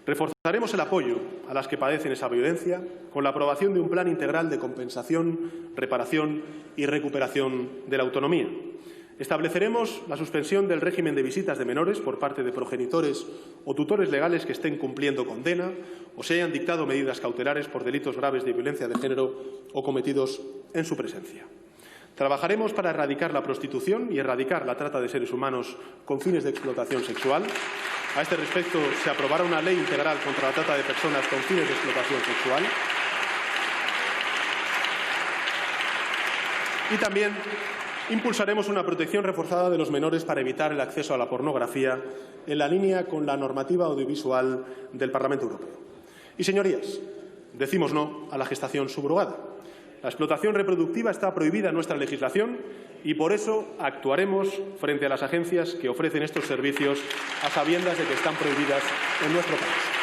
Reforzaremos el apoyo a las que padecen esa violencia con la aprobación de un plan integral de compensación, reparación y recuperación de la autonomía. Estableceremos la suspensión del régimen de visitas de menores por parte de progenitores o tutores legales que estén cumpliendo condena o se hayan dictado medidas cautelares por delitos graves de violencia de género o cometidos en su presencia. Trabajaremos para erradicar la prostitución y erradicar la trata de seres humanos con fines de explotación sexual. A este respecto, se aprobará una ley integral contra la trata de personas con fines de explotación sexual. Y también impulsaremos una protección reforzada de los menores para evitar el acceso a la pornografía en la línea con la normativa audiovisual del Parlamento Europeo. Y, señorías, decimos no a la gestación subrogada. La explotación reproductiva está prohibida en nuestra legislación y por eso actuaremos frente a las agencias que ofrecen estos servicios a sabiendas de que están prohibidas en nuestro país.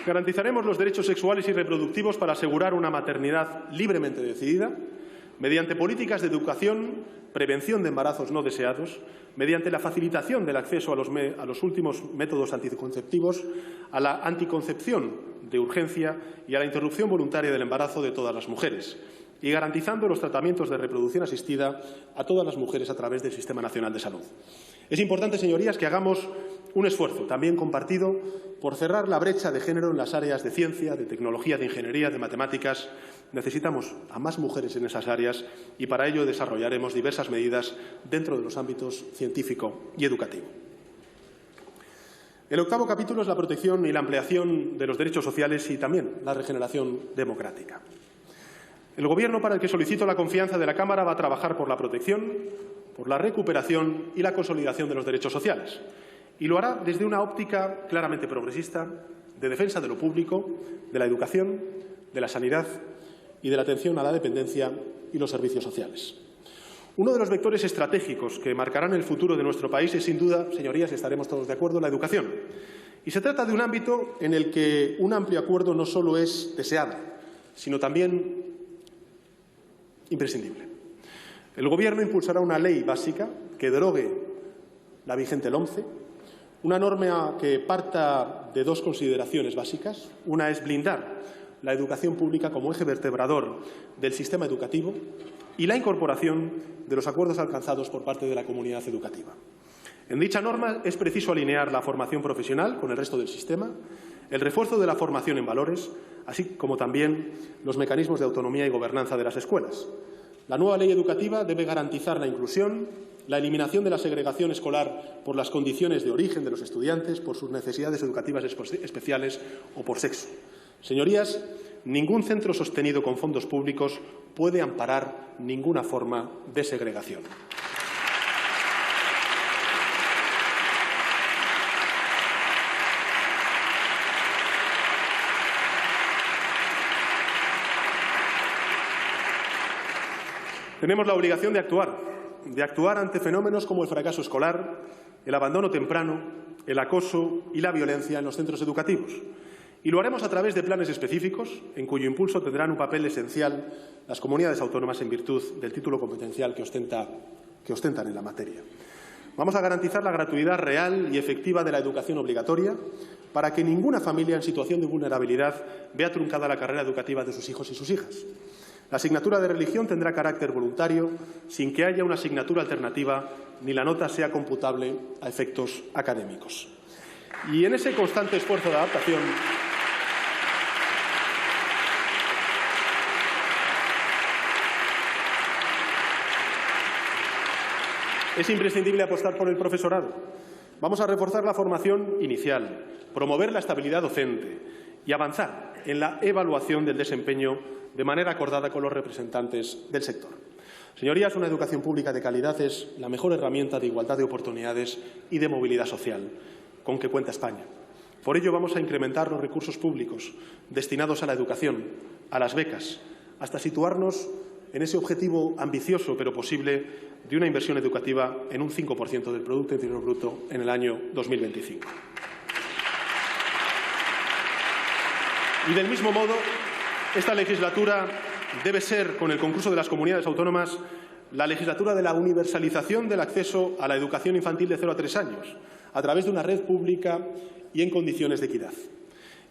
Garantizaremos los derechos sexuales y reproductivos para asegurar una maternidad libremente decidida, mediante políticas de educación, prevención de embarazos no deseados, mediante la facilitación del acceso a los últimos métodos anticonceptivos, a la anticoncepción de urgencia y a la interrupción voluntaria del embarazo de todas las mujeres, y garantizando los tratamientos de reproducción asistida a todas las mujeres a través del Sistema Nacional de Salud. Es importante, señorías, que hagamos un esfuerzo, también compartido, por cerrar la brecha de género en las áreas de ciencia, de tecnología, de ingeniería, de matemáticas. Necesitamos a más mujeres en esas áreas y para ello desarrollaremos diversas medidas dentro de los ámbitos científico y educativo. El octavo capítulo es la protección y la ampliación de los derechos sociales y también la regeneración democrática. El Gobierno, para el que solicito la confianza de la Cámara, va a trabajar por la protección, por la recuperación y la consolidación de los derechos sociales. Y lo hará desde una óptica claramente progresista de defensa de lo público, de la educación, de la sanidad y de la atención a la dependencia y los servicios sociales. Uno de los vectores estratégicos que marcarán el futuro de nuestro país es, sin duda, señorías, estaremos todos de acuerdo, la educación. Y se trata de un ámbito en el que un amplio acuerdo no solo es deseado, sino también imprescindible. El Gobierno impulsará una ley básica que derogue la vigente LOMCE, una norma que parta de dos consideraciones básicas. Una es blindar la educación pública como eje vertebrador del sistema educativo y la incorporación de los acuerdos alcanzados por parte de la comunidad educativa. En dicha norma es preciso alinear la formación profesional con el resto del sistema, el refuerzo de la formación en valores, así como también los mecanismos de autonomía y gobernanza de las escuelas. La nueva ley educativa debe garantizar la inclusión, la eliminación de la segregación escolar por las condiciones de origen de los estudiantes, por sus necesidades educativas especiales o por sexo. Señorías, ningún centro sostenido con fondos públicos puede amparar ninguna forma de segregación. Tenemos la obligación de actuar ante fenómenos como el fracaso escolar, el abandono temprano, el acoso y la violencia en los centros educativos. Y lo haremos a través de planes específicos, en cuyo impulso tendrán un papel esencial las comunidades autónomas en virtud del título competencial que ostentan en la materia. Vamos a garantizar la gratuidad real y efectiva de la educación obligatoria para que ninguna familia en situación de vulnerabilidad vea truncada la carrera educativa de sus hijos y sus hijas. La asignatura de religión tendrá carácter voluntario, sin que haya una asignatura alternativa ni la nota sea computable a efectos académicos. Y en ese constante esfuerzo de adaptación, es imprescindible apostar por el profesorado. Vamos a reforzar la formación inicial, promover la estabilidad docente y avanzar en la evaluación del desempeño de manera acordada con los representantes del sector. Señorías, una educación pública de calidad es la mejor herramienta de igualdad de oportunidades y de movilidad social con que cuenta España. Por ello, vamos a incrementar los recursos públicos destinados a la educación, a las becas, hasta situarnos en ese objetivo ambicioso pero posible de una inversión educativa en un 5% del Producto Interior Bruto en el año 2025. Y del mismo modo, esta legislatura debe ser, con el concurso de las comunidades autónomas, la legislatura de la universalización del acceso a la educación infantil de 0 a 3 años, a través de una red pública y en condiciones de equidad.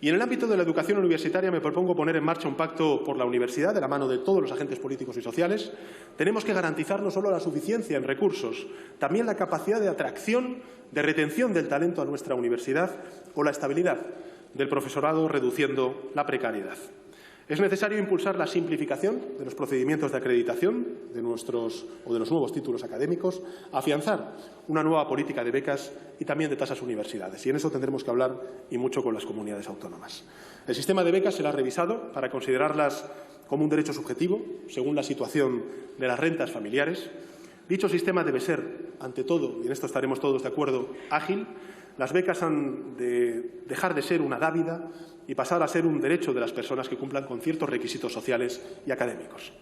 Y en el ámbito de la educación universitaria me propongo poner en marcha un pacto por la universidad de la mano de todos los agentes políticos y sociales. Tenemos que garantizar no solo la suficiencia en recursos, también la capacidad de atracción, de retención del talento a nuestra universidad o la estabilidad del profesorado, reduciendo la precariedad. Es necesario impulsar la simplificación de los procedimientos de acreditación de los nuevos títulos académicos, afianzar una nueva política de becas y también de tasas universidades. Y en eso tendremos que hablar y mucho con las comunidades autónomas. El sistema de becas será revisado para considerarlas como un derecho subjetivo, según la situación de las rentas familiares. Dicho sistema debe ser, ante todo, y en esto estaremos todos de acuerdo, ágil. Las becas han de dejar de ser una dávida y pasar a ser un derecho de las personas que cumplan con ciertos requisitos sociales y académicos.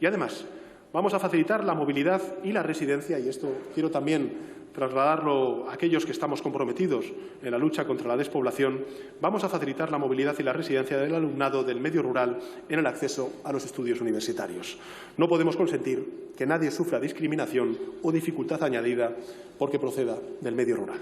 Y además, vamos a facilitar la movilidad y la residencia, y esto quiero también trasladarlo a aquellos que estamos comprometidos en la lucha contra la despoblación. Vamos a facilitar la movilidad y la residencia del alumnado del medio rural en el acceso a los estudios universitarios. No podemos consentir que nadie sufra discriminación o dificultad añadida porque proceda del medio rural.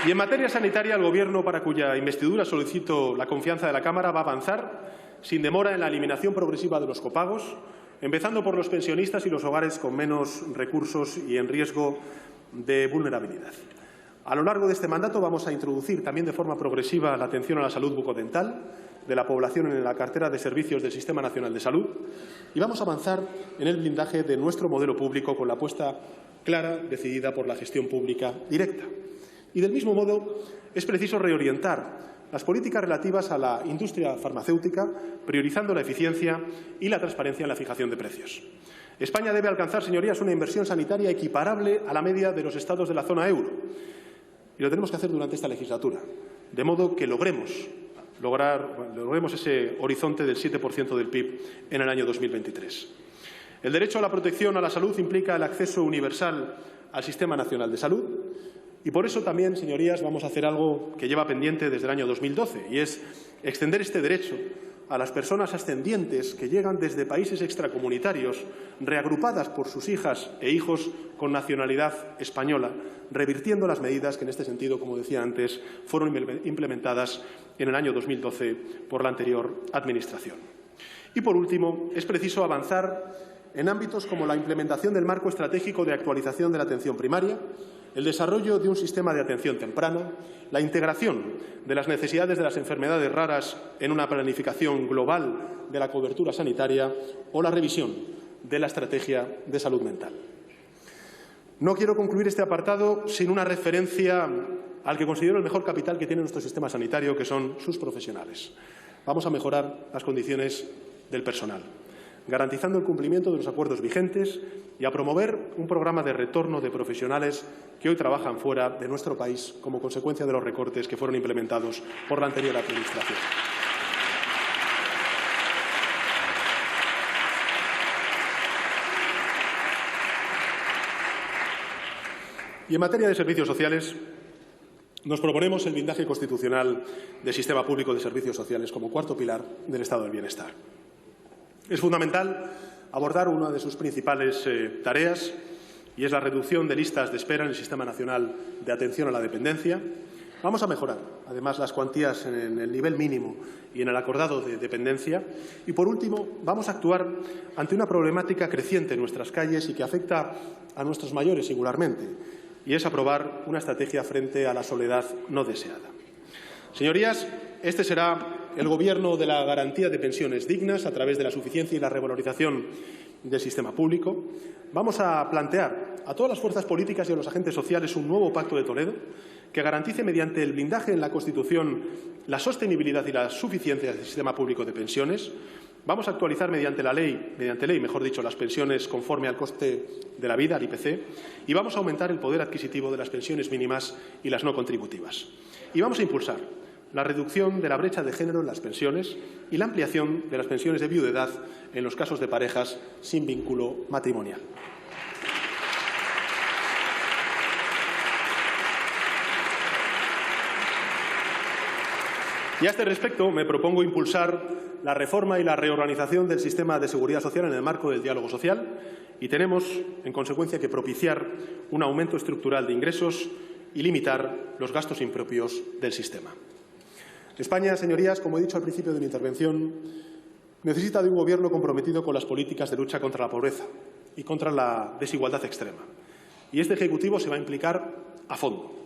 Y en materia sanitaria, el Gobierno, para cuya investidura solicito la confianza de la Cámara, va a avanzar sin demora en la eliminación progresiva de los copagos, empezando por los pensionistas y los hogares con menos recursos y en riesgo de vulnerabilidad. A lo largo de este mandato vamos a introducir también de forma progresiva la atención a la salud bucodental de la población en la cartera de servicios del Sistema Nacional de Salud y vamos a avanzar en el blindaje de nuestro modelo público con la apuesta clara, decidida por la gestión pública directa. Y del mismo modo, es preciso reorientar las políticas relativas a la industria farmacéutica, priorizando la eficiencia y la transparencia en la fijación de precios. España debe alcanzar, señorías, una inversión sanitaria equiparable a la media de los Estados de la zona euro. Y lo tenemos que hacer durante esta legislatura, de modo que logremos ese horizonte del 7% del PIB en el año 2023. El derecho a la protección a la salud implica el acceso universal al Sistema Nacional de Salud. Y por eso también, señorías, vamos a hacer algo que lleva pendiente desde el año 2012, y es extender este derecho a las personas ascendientes que llegan desde países extracomunitarios, reagrupadas por sus hijas e hijos con nacionalidad española, revirtiendo las medidas que en este sentido, como decía antes, fueron implementadas en el año 2012 por la anterior Administración. Y, por último, es preciso avanzar en ámbitos como la implementación del marco estratégico de actualización de la atención primaria, el desarrollo de un sistema de atención temprana, la integración de las necesidades de las enfermedades raras en una planificación global de la cobertura sanitaria o la revisión de la estrategia de salud mental. No quiero concluir este apartado sin una referencia al que considero el mejor capital que tiene nuestro sistema sanitario, que son sus profesionales. Vamos a mejorar las condiciones del personal, garantizando el cumplimiento de los acuerdos vigentes y a promover un programa de retorno de profesionales que hoy trabajan fuera de nuestro país como consecuencia de los recortes que fueron implementados por la anterior Administración. Y en materia de servicios sociales, nos proponemos el blindaje constitucional del sistema público de servicios sociales como cuarto pilar del Estado del bienestar. Es fundamental abordar una de sus principales tareas, y es la reducción de listas de espera en el Sistema Nacional de Atención a la Dependencia. Vamos a mejorar, además, las cuantías en el nivel mínimo y en el acordado de dependencia. Y, por último, vamos a actuar ante una problemática creciente en nuestras calles y que afecta a nuestros mayores singularmente, y es aprobar una estrategia frente a la soledad no deseada. Señorías, este será el Gobierno de la garantía de pensiones dignas a través de la suficiencia y la revalorización del sistema público. Vamos a plantear a todas las fuerzas políticas y a los agentes sociales un nuevo Pacto de Toledo que garantice mediante el blindaje en la Constitución la sostenibilidad y la suficiencia del sistema público de pensiones. Vamos a actualizar mediante ley, las pensiones conforme al coste de la vida, al IPC, y vamos a aumentar el poder adquisitivo de las pensiones mínimas y las no contributivas. Y vamos a impulsar la reducción de la brecha de género en las pensiones y la ampliación de las pensiones de viudedad en los casos de parejas sin vínculo matrimonial. Y a este respecto me propongo impulsar la reforma y la reorganización del sistema de seguridad social en el marco del diálogo social y tenemos, en consecuencia, que propiciar un aumento estructural de ingresos y limitar los gastos impropios del sistema. España, señorías, como he dicho al principio de mi intervención, necesita de un Gobierno comprometido con las políticas de lucha contra la pobreza y contra la desigualdad extrema. Y este Ejecutivo se va a implicar a fondo.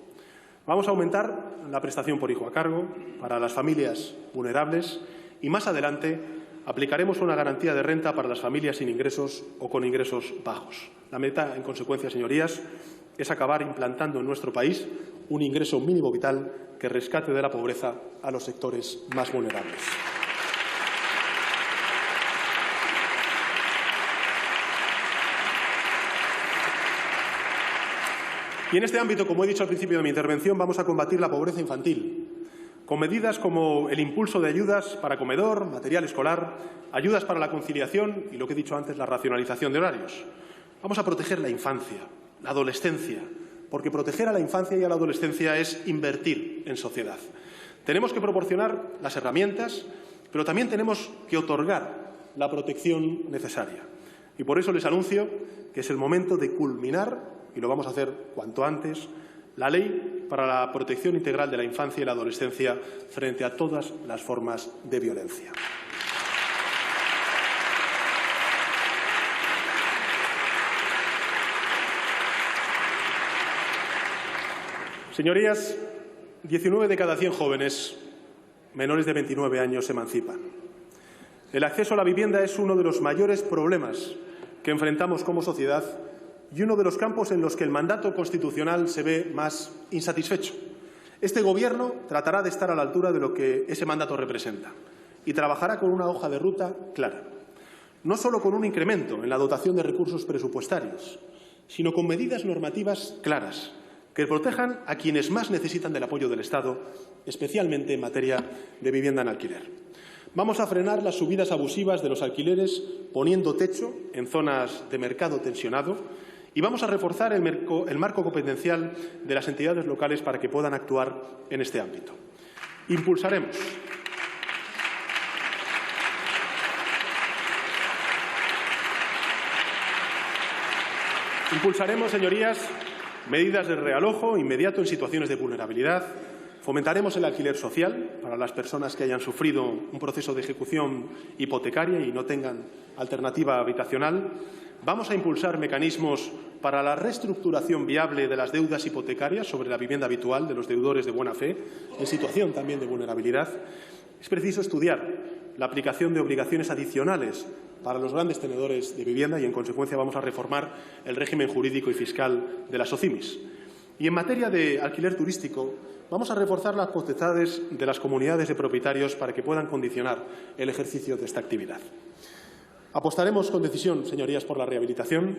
Vamos a aumentar la prestación por hijo a cargo para las familias vulnerables y, más adelante, aplicaremos una garantía de renta para las familias sin ingresos o con ingresos bajos. La meta, en consecuencia, señorías, es acabar implantando en nuestro país un ingreso mínimo vital que rescate de la pobreza a los sectores más vulnerables. Y en este ámbito, como he dicho al principio de mi intervención, vamos a combatir la pobreza infantil con medidas como el impulso de ayudas para comedor, material escolar, ayudas para la conciliación y, lo que he dicho antes, la racionalización de horarios. Vamos a proteger la infancia, la adolescencia, porque proteger a la infancia y a la adolescencia es invertir en sociedad. Tenemos que proporcionar las herramientas, pero también tenemos que otorgar la protección necesaria. Y por eso les anuncio que es el momento de culminar, y lo vamos a hacer cuanto antes, la Ley para la Protección Integral de la Infancia y la Adolescencia frente a todas las formas de violencia. Señorías, 19 de cada 100 jóvenes menores de 29 años se emancipan. El acceso a la vivienda es uno de los mayores problemas que enfrentamos como sociedad y uno de los campos en los que el mandato constitucional se ve más insatisfecho. Este Gobierno tratará de estar a la altura de lo que ese mandato representa y trabajará con una hoja de ruta clara, no solo con un incremento en la dotación de recursos presupuestarios, sino con medidas normativas claras que protejan a quienes más necesitan del apoyo del Estado, especialmente en materia de vivienda en alquiler. Vamos a frenar las subidas abusivas de los alquileres poniendo techo en zonas de mercado tensionado y vamos a reforzar el marco competencial de las entidades locales para que puedan actuar en este ámbito. Impulsaremos, señorías, medidas de realojo inmediato en situaciones de vulnerabilidad. Fomentaremos el alquiler social para las personas que hayan sufrido un proceso de ejecución hipotecaria y no tengan alternativa habitacional. Vamos a impulsar mecanismos para la reestructuración viable de las deudas hipotecarias sobre la vivienda habitual de los deudores de buena fe, en situación también de vulnerabilidad. Es preciso estudiar la aplicación de obligaciones adicionales para los grandes tenedores de vivienda y, en consecuencia, vamos a reformar el régimen jurídico y fiscal de las OCIMIs. Y en materia de alquiler turístico, vamos a reforzar las potestades de las comunidades de propietarios para que puedan condicionar el ejercicio de esta actividad. Apostaremos con decisión, señorías, por la rehabilitación.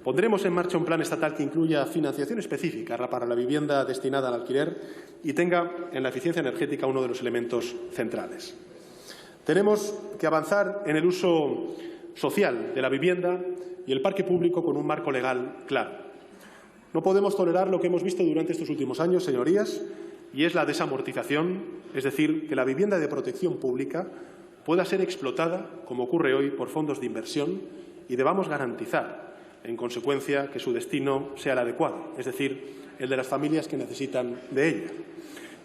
Pondremos en marcha un plan estatal que incluya financiación específica para la vivienda destinada al alquiler y tenga en la eficiencia energética uno de los elementos centrales. Tenemos que avanzar en el uso social de la vivienda y el parque público con un marco legal claro. No podemos tolerar lo que hemos visto durante estos últimos años, señorías, y es la desamortización, es decir, que la vivienda de protección pública pueda ser explotada, como ocurre hoy, por fondos de inversión y debamos garantizar, en consecuencia, que su destino sea el adecuado, es decir, el de las familias que necesitan de ella.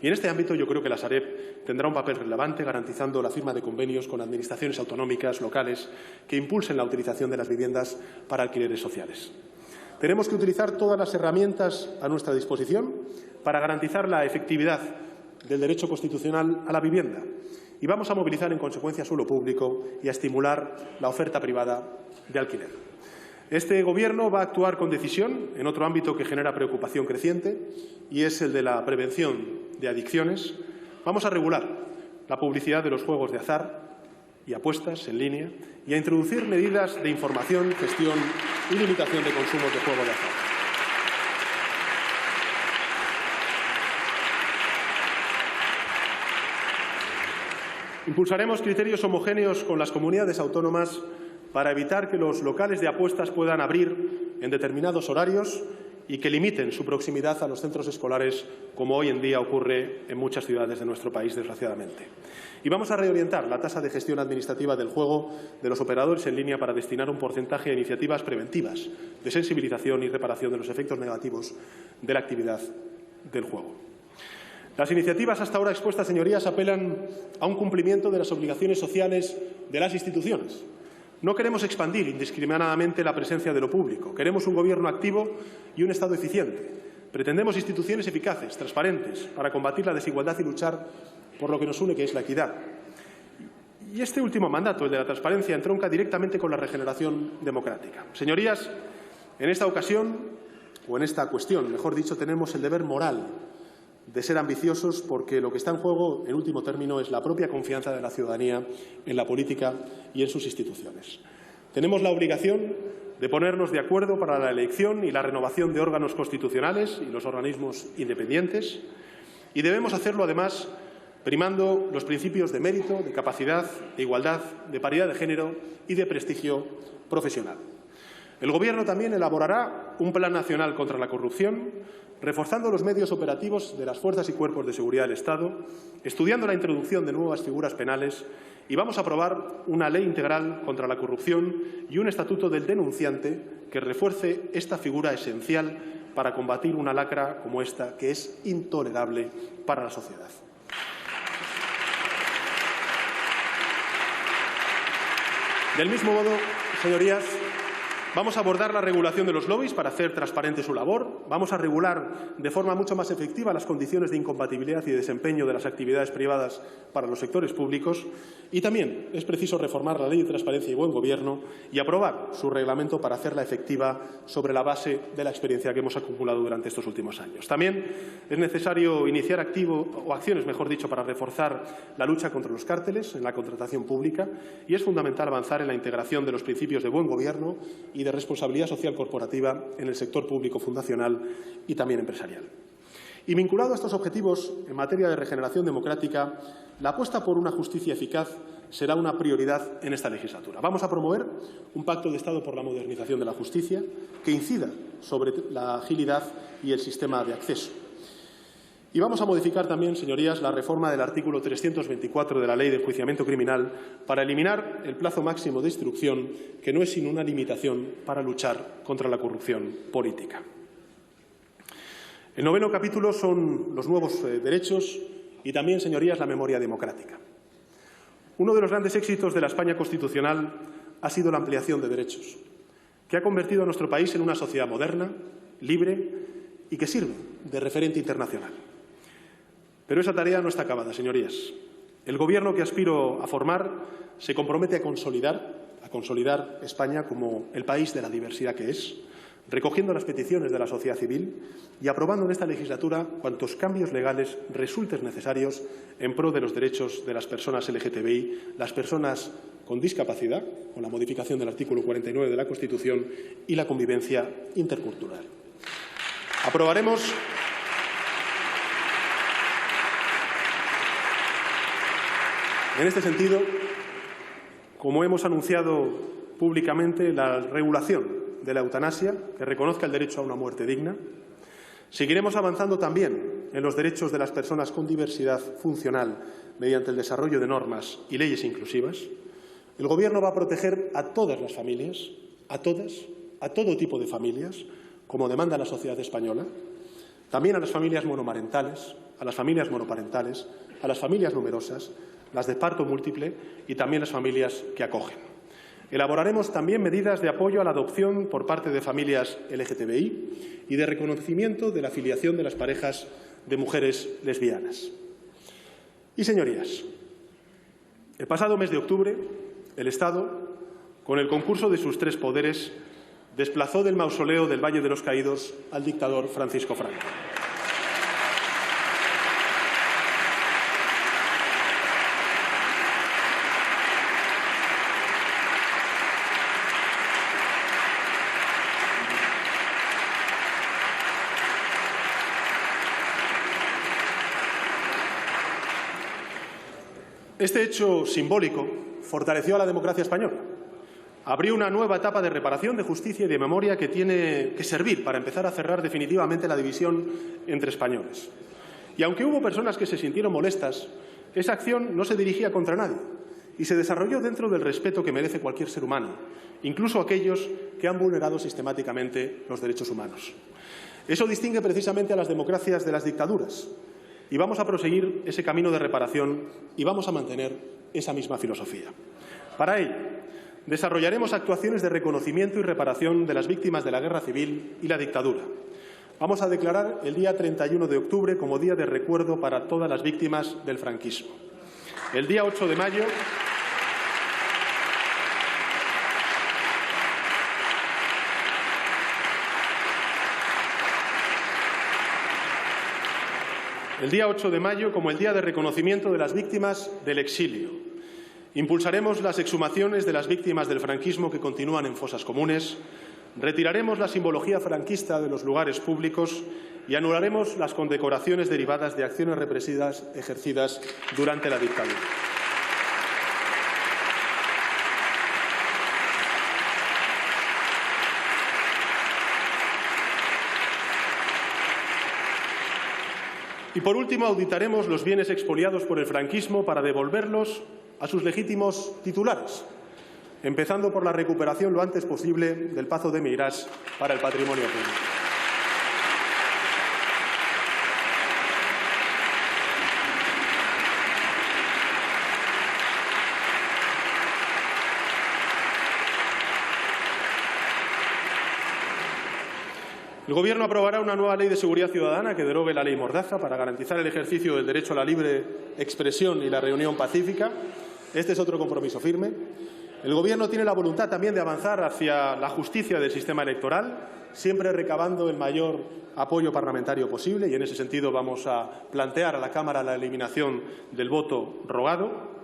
Y en este ámbito yo creo que la Sareb tendrá un papel relevante garantizando la firma de convenios con administraciones autonómicas locales que impulsen la utilización de las viviendas para alquileres sociales. Tenemos que utilizar todas las herramientas a nuestra disposición para garantizar la efectividad del derecho constitucional a la vivienda y vamos a movilizar, en consecuencia, suelo público y a estimular la oferta privada de alquiler. Este Gobierno va a actuar con decisión en otro ámbito que genera preocupación creciente y es el de la prevención de adicciones. Vamos a regular la publicidad de los juegos de azar y apuestas en línea y a introducir medidas de información, gestión y limitación de consumos de juego de azar. Impulsaremos criterios homogéneos con las comunidades autónomas para evitar que los locales de apuestas puedan abrir en determinados horarios y que limiten su proximidad a los centros escolares, como hoy en día ocurre en muchas ciudades de nuestro país, desgraciadamente. Y vamos a reorientar la tasa de gestión administrativa del juego de los operadores en línea para destinar un porcentaje a iniciativas preventivas de sensibilización y reparación de los efectos negativos de la actividad del juego. Las iniciativas hasta ahora expuestas, señorías, apelan a un cumplimiento de las obligaciones sociales de las instituciones. No queremos expandir indiscriminadamente la presencia de lo público. Queremos un gobierno activo y un Estado eficiente. Pretendemos instituciones eficaces, transparentes, para combatir la desigualdad y luchar por lo que nos une, que es la equidad. Y este último mandato, el de la transparencia, entronca directamente con la regeneración democrática. Señorías, en esta ocasión, o en esta cuestión, mejor dicho, tenemos el deber moral de ser ambiciosos, porque lo que está en juego, en último término, es la propia confianza de la ciudadanía en la política y en sus instituciones. Tenemos la obligación de ponernos de acuerdo para la elección y la renovación de órganos constitucionales y los organismos independientes, y debemos hacerlo, además, primando los principios de mérito, de capacidad, de igualdad, de paridad de género y de prestigio profesional. El Gobierno también elaborará un plan nacional contra la corrupción, reforzando los medios operativos de las fuerzas y cuerpos de seguridad del Estado, estudiando la introducción de nuevas figuras penales, y vamos a aprobar una ley integral contra la corrupción y un estatuto del denunciante que refuerce esta figura esencial para combatir una lacra como esta, que es intolerable para la sociedad. Del mismo modo, señorías, vamos a abordar la regulación de los lobbies para hacer transparente su labor. Vamos a regular de forma mucho más efectiva las condiciones de incompatibilidad y de desempeño de las actividades privadas para los sectores públicos. Y también es preciso reformar la Ley de Transparencia y Buen Gobierno y aprobar su reglamento para hacerla efectiva sobre la base de la experiencia que hemos acumulado durante estos últimos años. También es necesario iniciar acciones, mejor dicho, para reforzar la lucha contra los cárteles en la contratación pública, y es fundamental avanzar en la integración de los principios de buen gobierno y de responsabilidad social corporativa en el sector público fundacional y también empresarial. Y vinculado a estos objetivos, en materia de regeneración democrática, la apuesta por una justicia eficaz será una prioridad en esta legislatura. Vamos a promover un pacto de Estado por la modernización de la justicia que incida sobre la agilidad y el sistema de acceso. Y vamos a modificar también, señorías, la reforma del artículo 324 de la Ley de Enjuiciamiento Criminal para eliminar el plazo máximo de instrucción, que no es sino una limitación para luchar contra la corrupción política. El noveno capítulo son los nuevos derechos y también, señorías, la memoria democrática. Uno de los grandes éxitos de la España constitucional ha sido la ampliación de derechos, que ha convertido a nuestro país en una sociedad moderna, libre y que sirve de referente internacional. Pero esa tarea no está acabada, señorías. El Gobierno que aspiro a formar se compromete a consolidar España como el país de la diversidad que es, recogiendo las peticiones de la sociedad civil y aprobando en esta legislatura cuantos cambios legales resulten necesarios en pro de los derechos de las personas LGTBI, las personas con discapacidad, con la modificación del artículo 49 de la Constitución, y la convivencia intercultural. Aprobaremos en este sentido, como hemos anunciado públicamente, la regulación de la eutanasia, que reconozca el derecho a una muerte digna. Seguiremos avanzando también en los derechos de las personas con diversidad funcional mediante el desarrollo de normas y leyes inclusivas. El Gobierno va a proteger a todas las familias, a todo tipo de familias, como demanda la sociedad española, también a las familias monomarentales, a las familias monoparentales, a las familias numerosas, las de parto múltiple y también las familias que acogen. Elaboraremos también medidas de apoyo a la adopción por parte de familias LGTBI y de reconocimiento de la filiación de las parejas de mujeres lesbianas. Y, señorías, el pasado mes de octubre, el Estado, con el concurso de sus tres poderes, desplazó del mausoleo del Valle de los Caídos al dictador Francisco Franco. Este hecho simbólico fortaleció a la democracia española, abrió una nueva etapa de reparación, de justicia y de memoria que tiene que servir para empezar a cerrar definitivamente la división entre españoles. Y aunque hubo personas que se sintieron molestas, esa acción no se dirigía contra nadie y se desarrolló dentro del respeto que merece cualquier ser humano, incluso aquellos que han vulnerado sistemáticamente los derechos humanos. Eso distingue precisamente a las democracias de las dictaduras y vamos a proseguir ese camino de reparación y vamos a mantener esa misma filosofía. Para ello, desarrollaremos actuaciones de reconocimiento y reparación de las víctimas de la guerra civil y la dictadura. Vamos a declarar el día 31 de octubre como día de recuerdo para todas las víctimas del franquismo. El día 8 de mayo como el día de reconocimiento de las víctimas del exilio. Impulsaremos las exhumaciones de las víctimas del franquismo que continúan en fosas comunes, retiraremos la simbología franquista de los lugares públicos y anularemos las condecoraciones derivadas de acciones represivas ejercidas durante la dictadura. Y, por último, auditaremos los bienes expoliados por el franquismo para devolverlos a sus legítimos titulares, empezando por la recuperación lo antes posible del Pazo de Meirás para el patrimonio público. El Gobierno aprobará una nueva ley de seguridad ciudadana que derogue la ley Mordaza para garantizar el ejercicio del derecho a la libre expresión y la reunión pacífica. Este es otro compromiso firme. El Gobierno tiene la voluntad también de avanzar hacia la justicia del sistema electoral, siempre recabando el mayor apoyo parlamentario posible, y en ese sentido vamos a plantear a la Cámara la eliminación del voto rogado.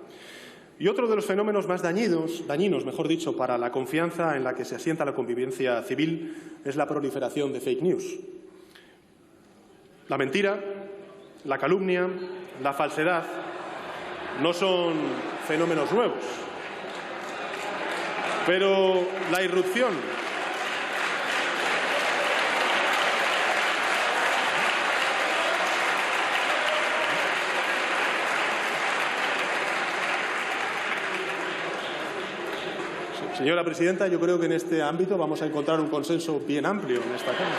Y otro de los fenómenos más dañinos, para la confianza en la que se asienta la convivencia civil es la proliferación de fake news. La mentira, la calumnia, la falsedad no son fenómenos nuevos, pero la irrupción Señora presidenta, yo creo que en este ámbito vamos a encontrar un consenso bien amplio en esta Cámara.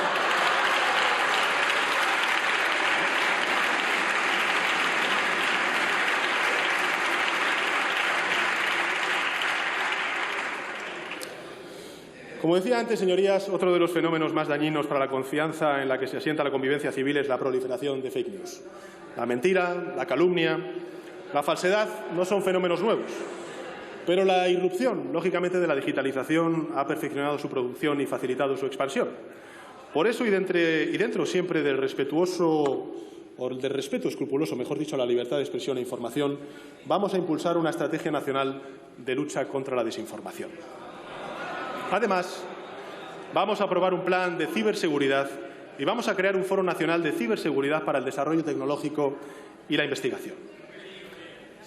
Como decía antes, señorías, otro de los fenómenos más dañinos para la confianza en la que se asienta la convivencia civil es la proliferación de fake news. La mentira, la calumnia, la falsedad no son fenómenos nuevos. Pero la irrupción, lógicamente, de la digitalización ha perfeccionado su producción y facilitado su expansión. Por eso, y dentro siempre del respeto escrupuloso, a la libertad de expresión e información, vamos a impulsar una estrategia nacional de lucha contra la desinformación. Además, vamos a aprobar un plan de ciberseguridad y vamos a crear un foro nacional de ciberseguridad para el desarrollo tecnológico y la investigación.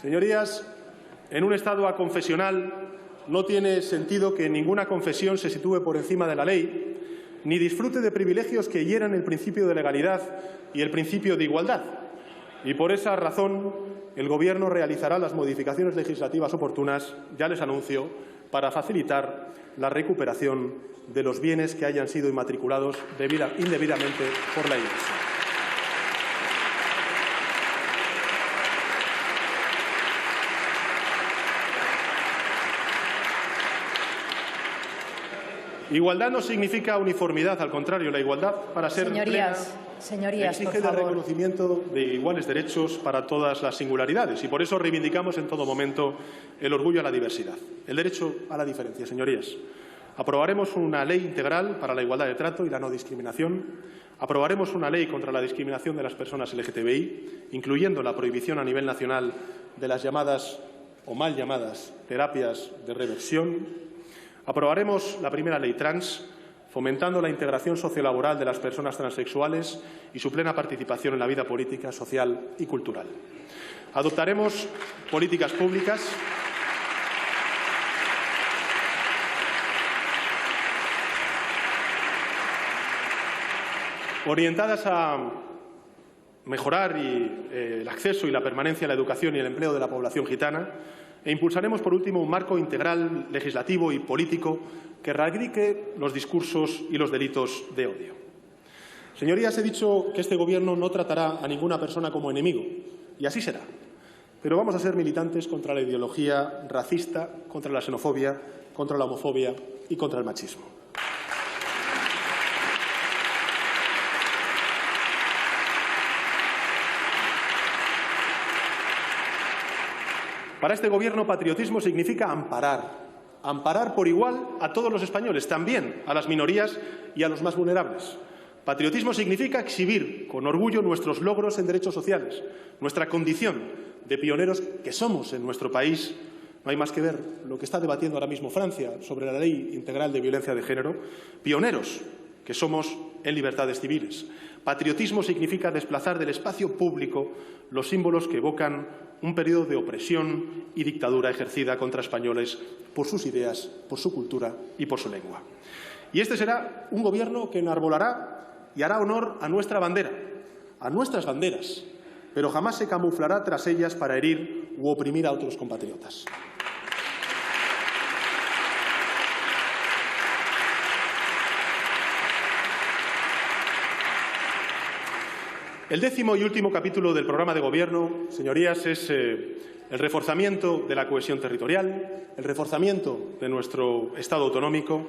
Señorías, en un Estado aconfesional no tiene sentido que ninguna confesión se sitúe por encima de la ley ni disfrute de privilegios que hieran el principio de legalidad y el principio de igualdad. Y por esa razón el Gobierno realizará las modificaciones legislativas oportunas, ya les anuncio, para facilitar la recuperación de los bienes que hayan sido inmatriculados indebidamente por la Iglesia. Igualdad no significa uniformidad, al contrario, la igualdad, para ser plena, exige el reconocimiento de iguales derechos para todas las singularidades y por eso reivindicamos en todo momento el orgullo a la diversidad, el derecho a la diferencia. Señorías, aprobaremos una ley integral para la igualdad de trato y la no discriminación, aprobaremos una ley contra la discriminación de las personas LGTBI, incluyendo la prohibición a nivel nacional de las llamadas o mal llamadas terapias de reversión. Aprobaremos la primera ley trans, fomentando la integración sociolaboral de las personas transexuales y su plena participación en la vida política, social y cultural. Adoptaremos políticas públicas orientadas a mejorar el acceso y la permanencia a la educación y el empleo de la población gitana, e impulsaremos, por último, un marco integral legislativo y político que erradique los discursos y los delitos de odio. Señorías, he dicho que este Gobierno no tratará a ninguna persona como enemigo, y así será. Pero vamos a ser militantes contra la ideología racista, contra la xenofobia, contra la homofobia y contra el machismo. Para este Gobierno, patriotismo significa amparar por igual a todos los españoles, también a las minorías y a los más vulnerables. Patriotismo significa exhibir con orgullo nuestros logros en derechos sociales, nuestra condición de pioneros que somos en nuestro país. No hay más que ver lo que está debatiendo ahora mismo Francia sobre la Ley Integral de Violencia de Género. Pioneros que somos en libertades civiles. Patriotismo significa desplazar del espacio público los símbolos que evocan un periodo de opresión y dictadura ejercida contra españoles por sus ideas, por su cultura y por su lengua. Y este será un Gobierno que enarbolará y hará honor a nuestra bandera, a nuestras banderas, pero jamás se camuflará tras ellas para herir u oprimir a otros compatriotas. El 10º y último capítulo del programa de Gobierno, señorías, es el reforzamiento de la cohesión territorial, el reforzamiento de nuestro Estado autonómico,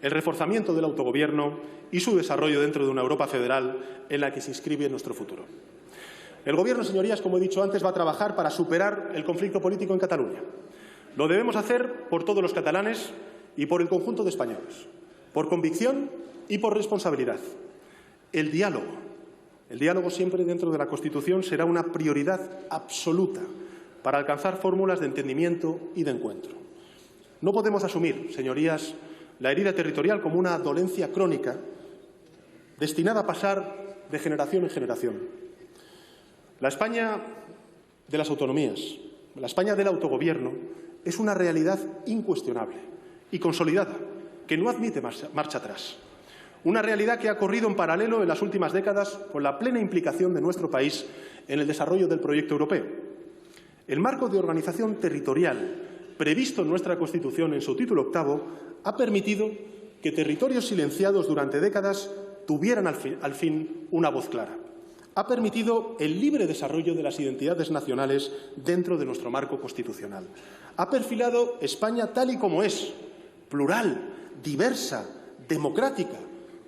el reforzamiento del autogobierno y su desarrollo dentro de una Europa federal en la que se inscribe nuestro futuro. El Gobierno, señorías, como he dicho antes, va a trabajar para superar el conflicto político en Cataluña. Lo debemos hacer por todos los catalanes y por el conjunto de españoles, por convicción y por responsabilidad. El diálogo siempre dentro de la Constitución será una prioridad absoluta para alcanzar fórmulas de entendimiento y de encuentro. No podemos asumir, señorías, la herida territorial como una dolencia crónica destinada a pasar de generación en generación. La España de las autonomías, la España del autogobierno, es una realidad incuestionable y consolidada, que no admite marcha atrás. Una realidad que ha corrido en paralelo en las últimas décadas con la plena implicación de nuestro país en el desarrollo del proyecto europeo. El marco de organización territorial previsto en nuestra Constitución en su título 8 ha permitido que territorios silenciados durante décadas tuvieran al fin una voz clara. Ha permitido el libre desarrollo de las identidades nacionales dentro de nuestro marco constitucional. Ha perfilado España tal y como es, plural, diversa, democrática,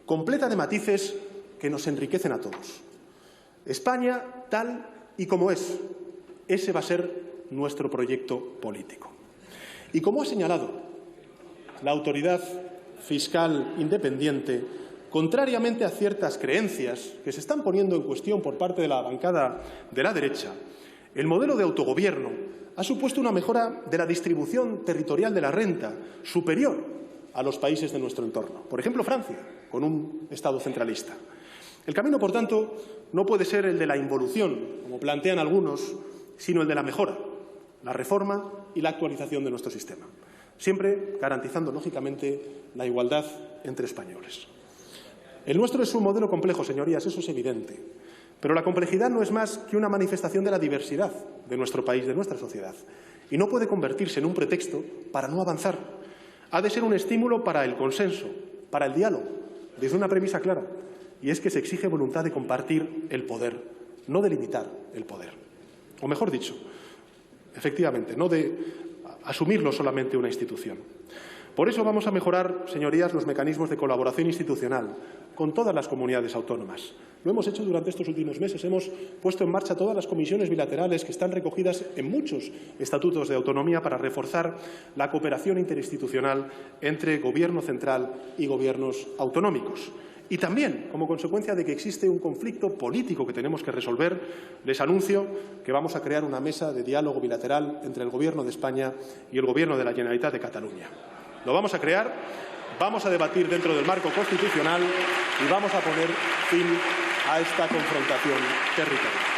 completa de matices que nos enriquecen a todos. España tal y como es, ese va a ser nuestro proyecto político. Y como ha señalado la autoridad fiscal independiente, contrariamente a ciertas creencias que se están poniendo en cuestión por parte de la bancada de la derecha, el modelo de autogobierno ha supuesto una mejora de la distribución territorial de la renta superior a los países de nuestro entorno. Por ejemplo, Francia, con un Estado centralista. El camino, por tanto, no puede ser el de la involución, como plantean algunos, sino el de la mejora, la reforma y la actualización de nuestro sistema, siempre garantizando, lógicamente, la igualdad entre españoles. El nuestro es un modelo complejo, señorías, eso es evidente, pero la complejidad no es más que una manifestación de la diversidad de nuestro país, de nuestra sociedad, y no puede convertirse en un pretexto para no avanzar. Ha de ser un estímulo para el consenso, para el diálogo, desde una premisa clara, y es que se exige voluntad de compartir el poder, no de limitar el poder. O mejor dicho, efectivamente, no de asumirlo solamente una institución. Por eso vamos a mejorar, señorías, los mecanismos de colaboración institucional con todas las comunidades autónomas. Lo hemos hecho durante estos últimos meses. Hemos puesto en marcha todas las comisiones bilaterales que están recogidas en muchos estatutos de autonomía para reforzar la cooperación interinstitucional entre Gobierno central y gobiernos autonómicos. Y también, como consecuencia de que existe un conflicto político que tenemos que resolver, les anuncio que vamos a crear una mesa de diálogo bilateral entre el Gobierno de España y el Gobierno de la Generalitat de Cataluña. Lo vamos a crear, vamos a debatir dentro del marco constitucional y vamos a poner fin a esta confrontación territorial.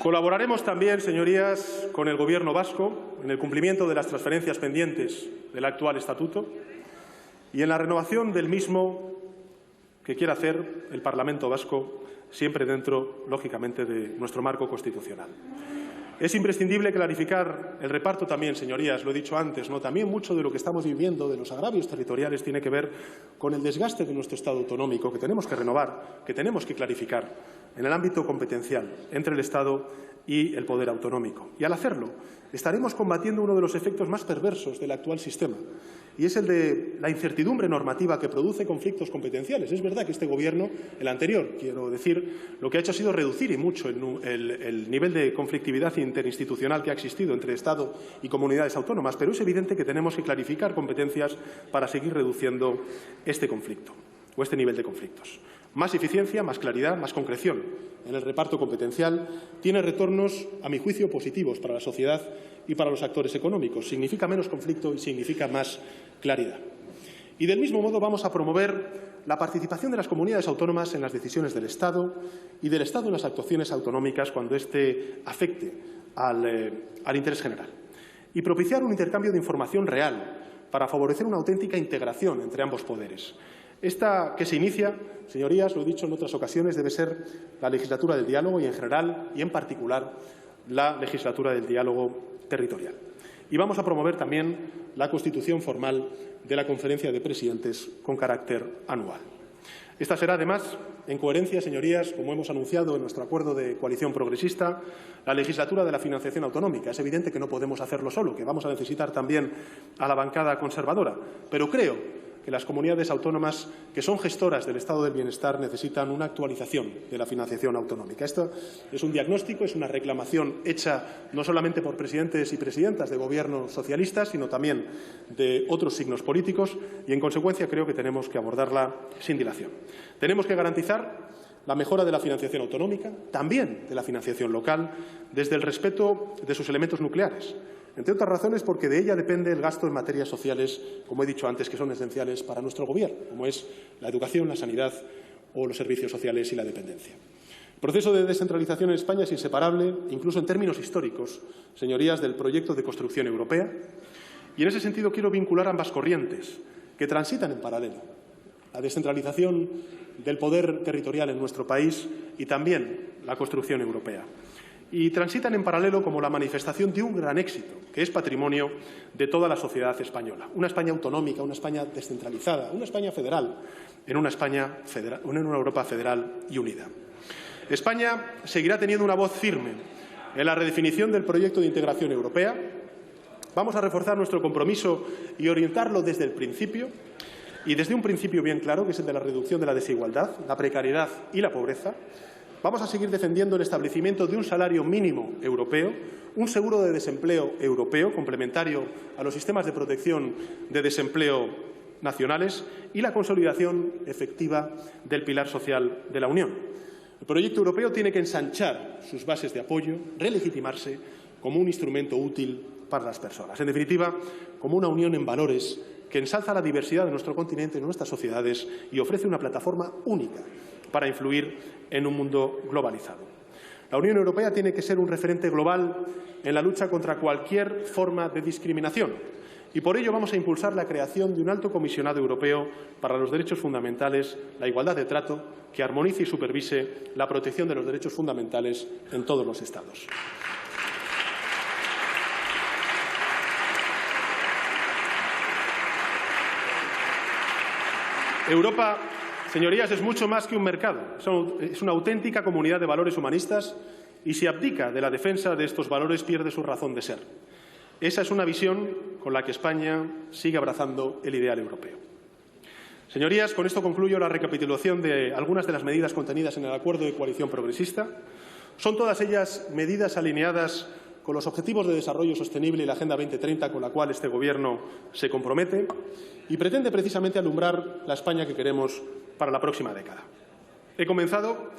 Colaboraremos también, señorías, con el Gobierno vasco en el cumplimiento de las transferencias pendientes del actual estatuto y en la renovación del mismo que quiera hacer el Parlamento vasco, siempre dentro, lógicamente, de nuestro marco constitucional. Es imprescindible clarificar el reparto también, señorías, lo he dicho antes, ¿no? También mucho de lo que estamos viviendo, de los agravios territoriales, tiene que ver con el desgaste de nuestro Estado autonómico, que tenemos que renovar, que tenemos que clarificar en el ámbito competencial entre el Estado y el poder autonómico. Y al hacerlo, estaremos combatiendo uno de los efectos más perversos del actual sistema, y es el de la incertidumbre normativa que produce conflictos competenciales. Es verdad que este Gobierno, el anterior, quiero decir, lo que ha hecho ha sido reducir y mucho el nivel de conflictividad interinstitucional que ha existido entre Estado y comunidades autónomas, pero es evidente que tenemos que clarificar competencias para seguir reduciendo este conflicto o este nivel de conflictos. Más eficiencia, más claridad, más concreción en el reparto competencial tiene retornos, a mi juicio, positivos para la sociedad y para los actores económicos. Significa menos conflicto y significa más claridad. Y del mismo modo vamos a promover la participación de las comunidades autónomas en las decisiones del Estado y del Estado en las actuaciones autonómicas cuando éste afecte al interés general. Y propiciar un intercambio de información real para favorecer una auténtica integración entre ambos poderes. Esta que se inicia, señorías, lo he dicho en otras ocasiones, debe ser la legislatura del diálogo y, en general y en particular, la legislatura del diálogo territorial. Y vamos a promover también la constitución formal de la Conferencia de Presidentes con carácter anual. Esta será, además, en coherencia, señorías, como hemos anunciado en nuestro acuerdo de coalición progresista, la legislatura de la financiación autonómica. Es evidente que no podemos hacerlo solo, que vamos a necesitar también a la bancada conservadora, pero creo que las comunidades autónomas que son gestoras del estado del bienestar necesitan una actualización de la financiación autonómica. Esto es un diagnóstico, es una reclamación hecha no solamente por presidentes y presidentas de gobiernos socialistas, sino también de otros signos políticos y, en consecuencia, creo que tenemos que abordarla sin dilación. Tenemos que garantizar la mejora de la financiación autonómica, también de la financiación local, desde el respeto de sus elementos nucleares. Entre otras razones, porque de ella depende el gasto en materias sociales, como he dicho antes, que son esenciales para nuestro Gobierno, como es la educación, la sanidad o los servicios sociales y la dependencia. El proceso de descentralización en España es inseparable, incluso en términos históricos, señorías, del proyecto de construcción europea. Y en ese sentido quiero vincular ambas corrientes, que transitan en paralelo. La descentralización del poder territorial en nuestro país y también la construcción europea. Y transitan en paralelo como la manifestación de un gran éxito, que es patrimonio de toda la sociedad española. Una España autonómica, una España descentralizada, una España federal, en una Europa federal y unida. España seguirá teniendo una voz firme en la redefinición del proyecto de integración europea. Vamos a reforzar nuestro compromiso y orientarlo desde el principio, y desde un principio bien claro, que es el de la reducción de la desigualdad, la precariedad y la pobreza. Vamos a seguir defendiendo el establecimiento de un salario mínimo europeo, un seguro de desempleo europeo complementario a los sistemas de protección de desempleo nacionales y la consolidación efectiva del pilar social de la Unión. El proyecto europeo tiene que ensanchar sus bases de apoyo, relegitimarse como un instrumento útil para las personas. En definitiva, como una unión en valores que ensalza la diversidad de nuestro continente, de nuestras sociedades y ofrece una plataforma única para influir en un mundo globalizado. La Unión Europea tiene que ser un referente global en la lucha contra cualquier forma de discriminación y por ello vamos a impulsar la creación de un alto comisionado europeo para los derechos fundamentales, la igualdad de trato, que armonice y supervise la protección de los derechos fundamentales en todos los Estados. Europa, señorías, es mucho más que un mercado. Es una auténtica comunidad de valores humanistas y si abdica de la defensa de estos valores pierde su razón de ser. Esa es una visión con la que España sigue abrazando el ideal europeo. Señorías, con esto concluyo la recapitulación de algunas de las medidas contenidas en el acuerdo de coalición progresista. Son todas ellas medidas alineadas con los Objetivos de Desarrollo Sostenible y la Agenda 2030 con la cual este Gobierno se compromete y pretende precisamente alumbrar la España que queremos para la próxima década. He comenzado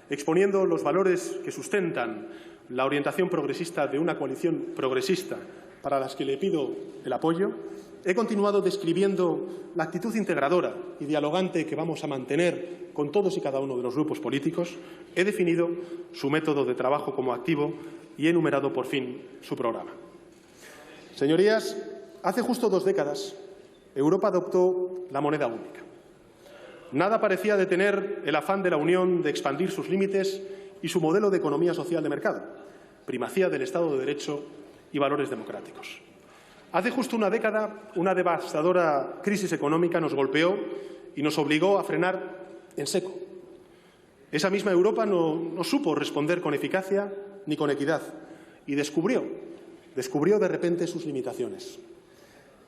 exponiendo los valores que sustentan la orientación progresista de una coalición progresista para las que le pido el apoyo. He continuado describiendo la actitud integradora y dialogante que vamos a mantener con todos y cada uno de los grupos políticos, he definido su método de trabajo como activo y he enumerado por fin su programa. Señorías, hace justo 2 décadas, Europa adoptó la moneda única. Nada parecía detener el afán de la Unión de expandir sus límites y su modelo de economía social de mercado, primacía del Estado de Derecho y valores democráticos. Hace justo 1 década, una devastadora crisis económica nos golpeó y nos obligó a frenar en seco. Esa misma Europa no supo responder con eficacia ni con equidad y descubrió de repente sus limitaciones.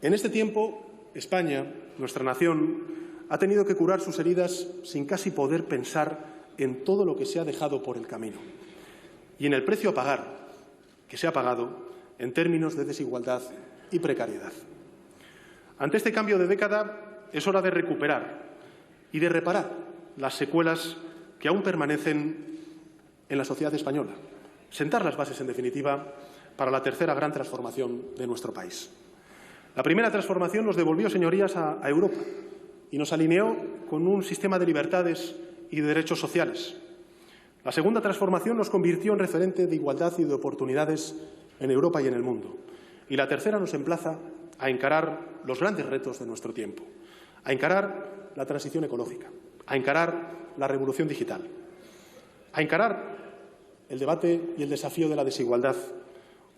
En este tiempo, España, nuestra nación, ha tenido que curar sus heridas sin casi poder pensar en todo lo que se ha dejado por el camino y en el precio a pagar que se ha pagado en términos de desigualdad y precariedad. Ante este cambio de década es hora de recuperar y de reparar las secuelas que aún permanecen en la sociedad española, sentar las bases, en definitiva, para la tercera gran transformación de nuestro país. La primera transformación nos devolvió, señorías, a Europa y nos alineó con un sistema de libertades y de derechos sociales. La segunda transformación nos convirtió en referente de igualdad y de oportunidades en Europa y en el mundo. Y la tercera nos emplaza a encarar los grandes retos de nuestro tiempo, a encarar la transición ecológica, a encarar la revolución digital, a encarar el debate y el desafío de la desigualdad,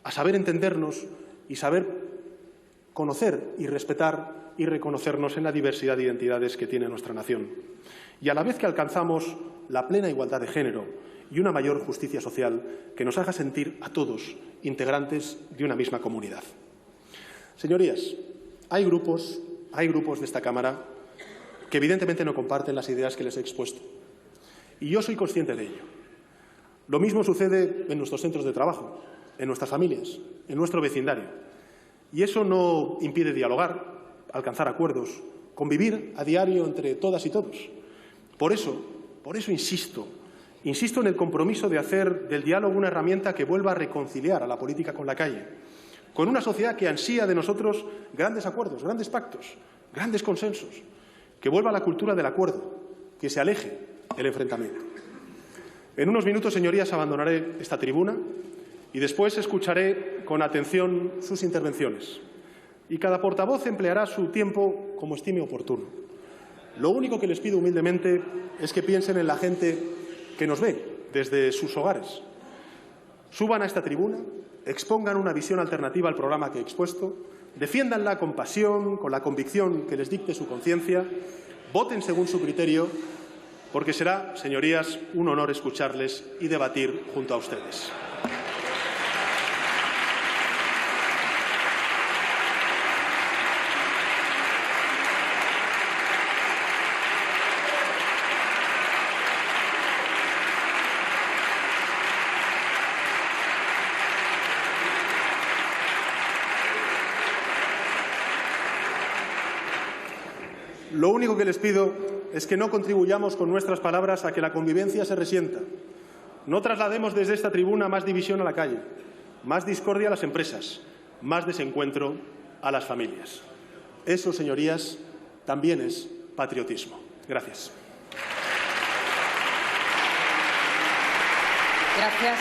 a saber entendernos y saber conocer y respetar y reconocernos en la diversidad de identidades que tiene nuestra nación. Y a la vez que alcanzamos la plena igualdad de género y una mayor justicia social que nos haga sentir a todos integrantes de una misma comunidad. Señorías, hay grupos de esta Cámara que evidentemente no comparten las ideas que les he expuesto. Y yo soy consciente de ello. Lo mismo sucede en nuestros centros de trabajo, en nuestras familias, en nuestro vecindario. Y eso no impide dialogar, alcanzar acuerdos, convivir a diario entre todas y todos. Por eso insisto en el compromiso de hacer del diálogo una herramienta que vuelva a reconciliar a la política con la calle, con una sociedad que ansía de nosotros grandes acuerdos, grandes pactos, grandes consensos, que vuelva a la cultura del acuerdo, que se aleje el enfrentamiento. En unos minutos, señorías, abandonaré esta tribuna y después escucharé con atención sus intervenciones. Y cada portavoz empleará su tiempo como estime oportuno. Lo único que les pido humildemente es que piensen en la gente que nos ve desde sus hogares. Suban a esta tribuna, expongan una visión alternativa al programa que he expuesto, defiéndanla con pasión, con la convicción que les dicte su conciencia, voten según su criterio, porque será, señorías, un honor escucharles y debatir junto a ustedes. Lo único que les pido es que no contribuyamos con nuestras palabras a que la convivencia se resienta. No traslademos desde esta tribuna más división a la calle, más discordia a las empresas, más desencuentro a las familias. Eso, señorías, también es patriotismo. Gracias. Gracias.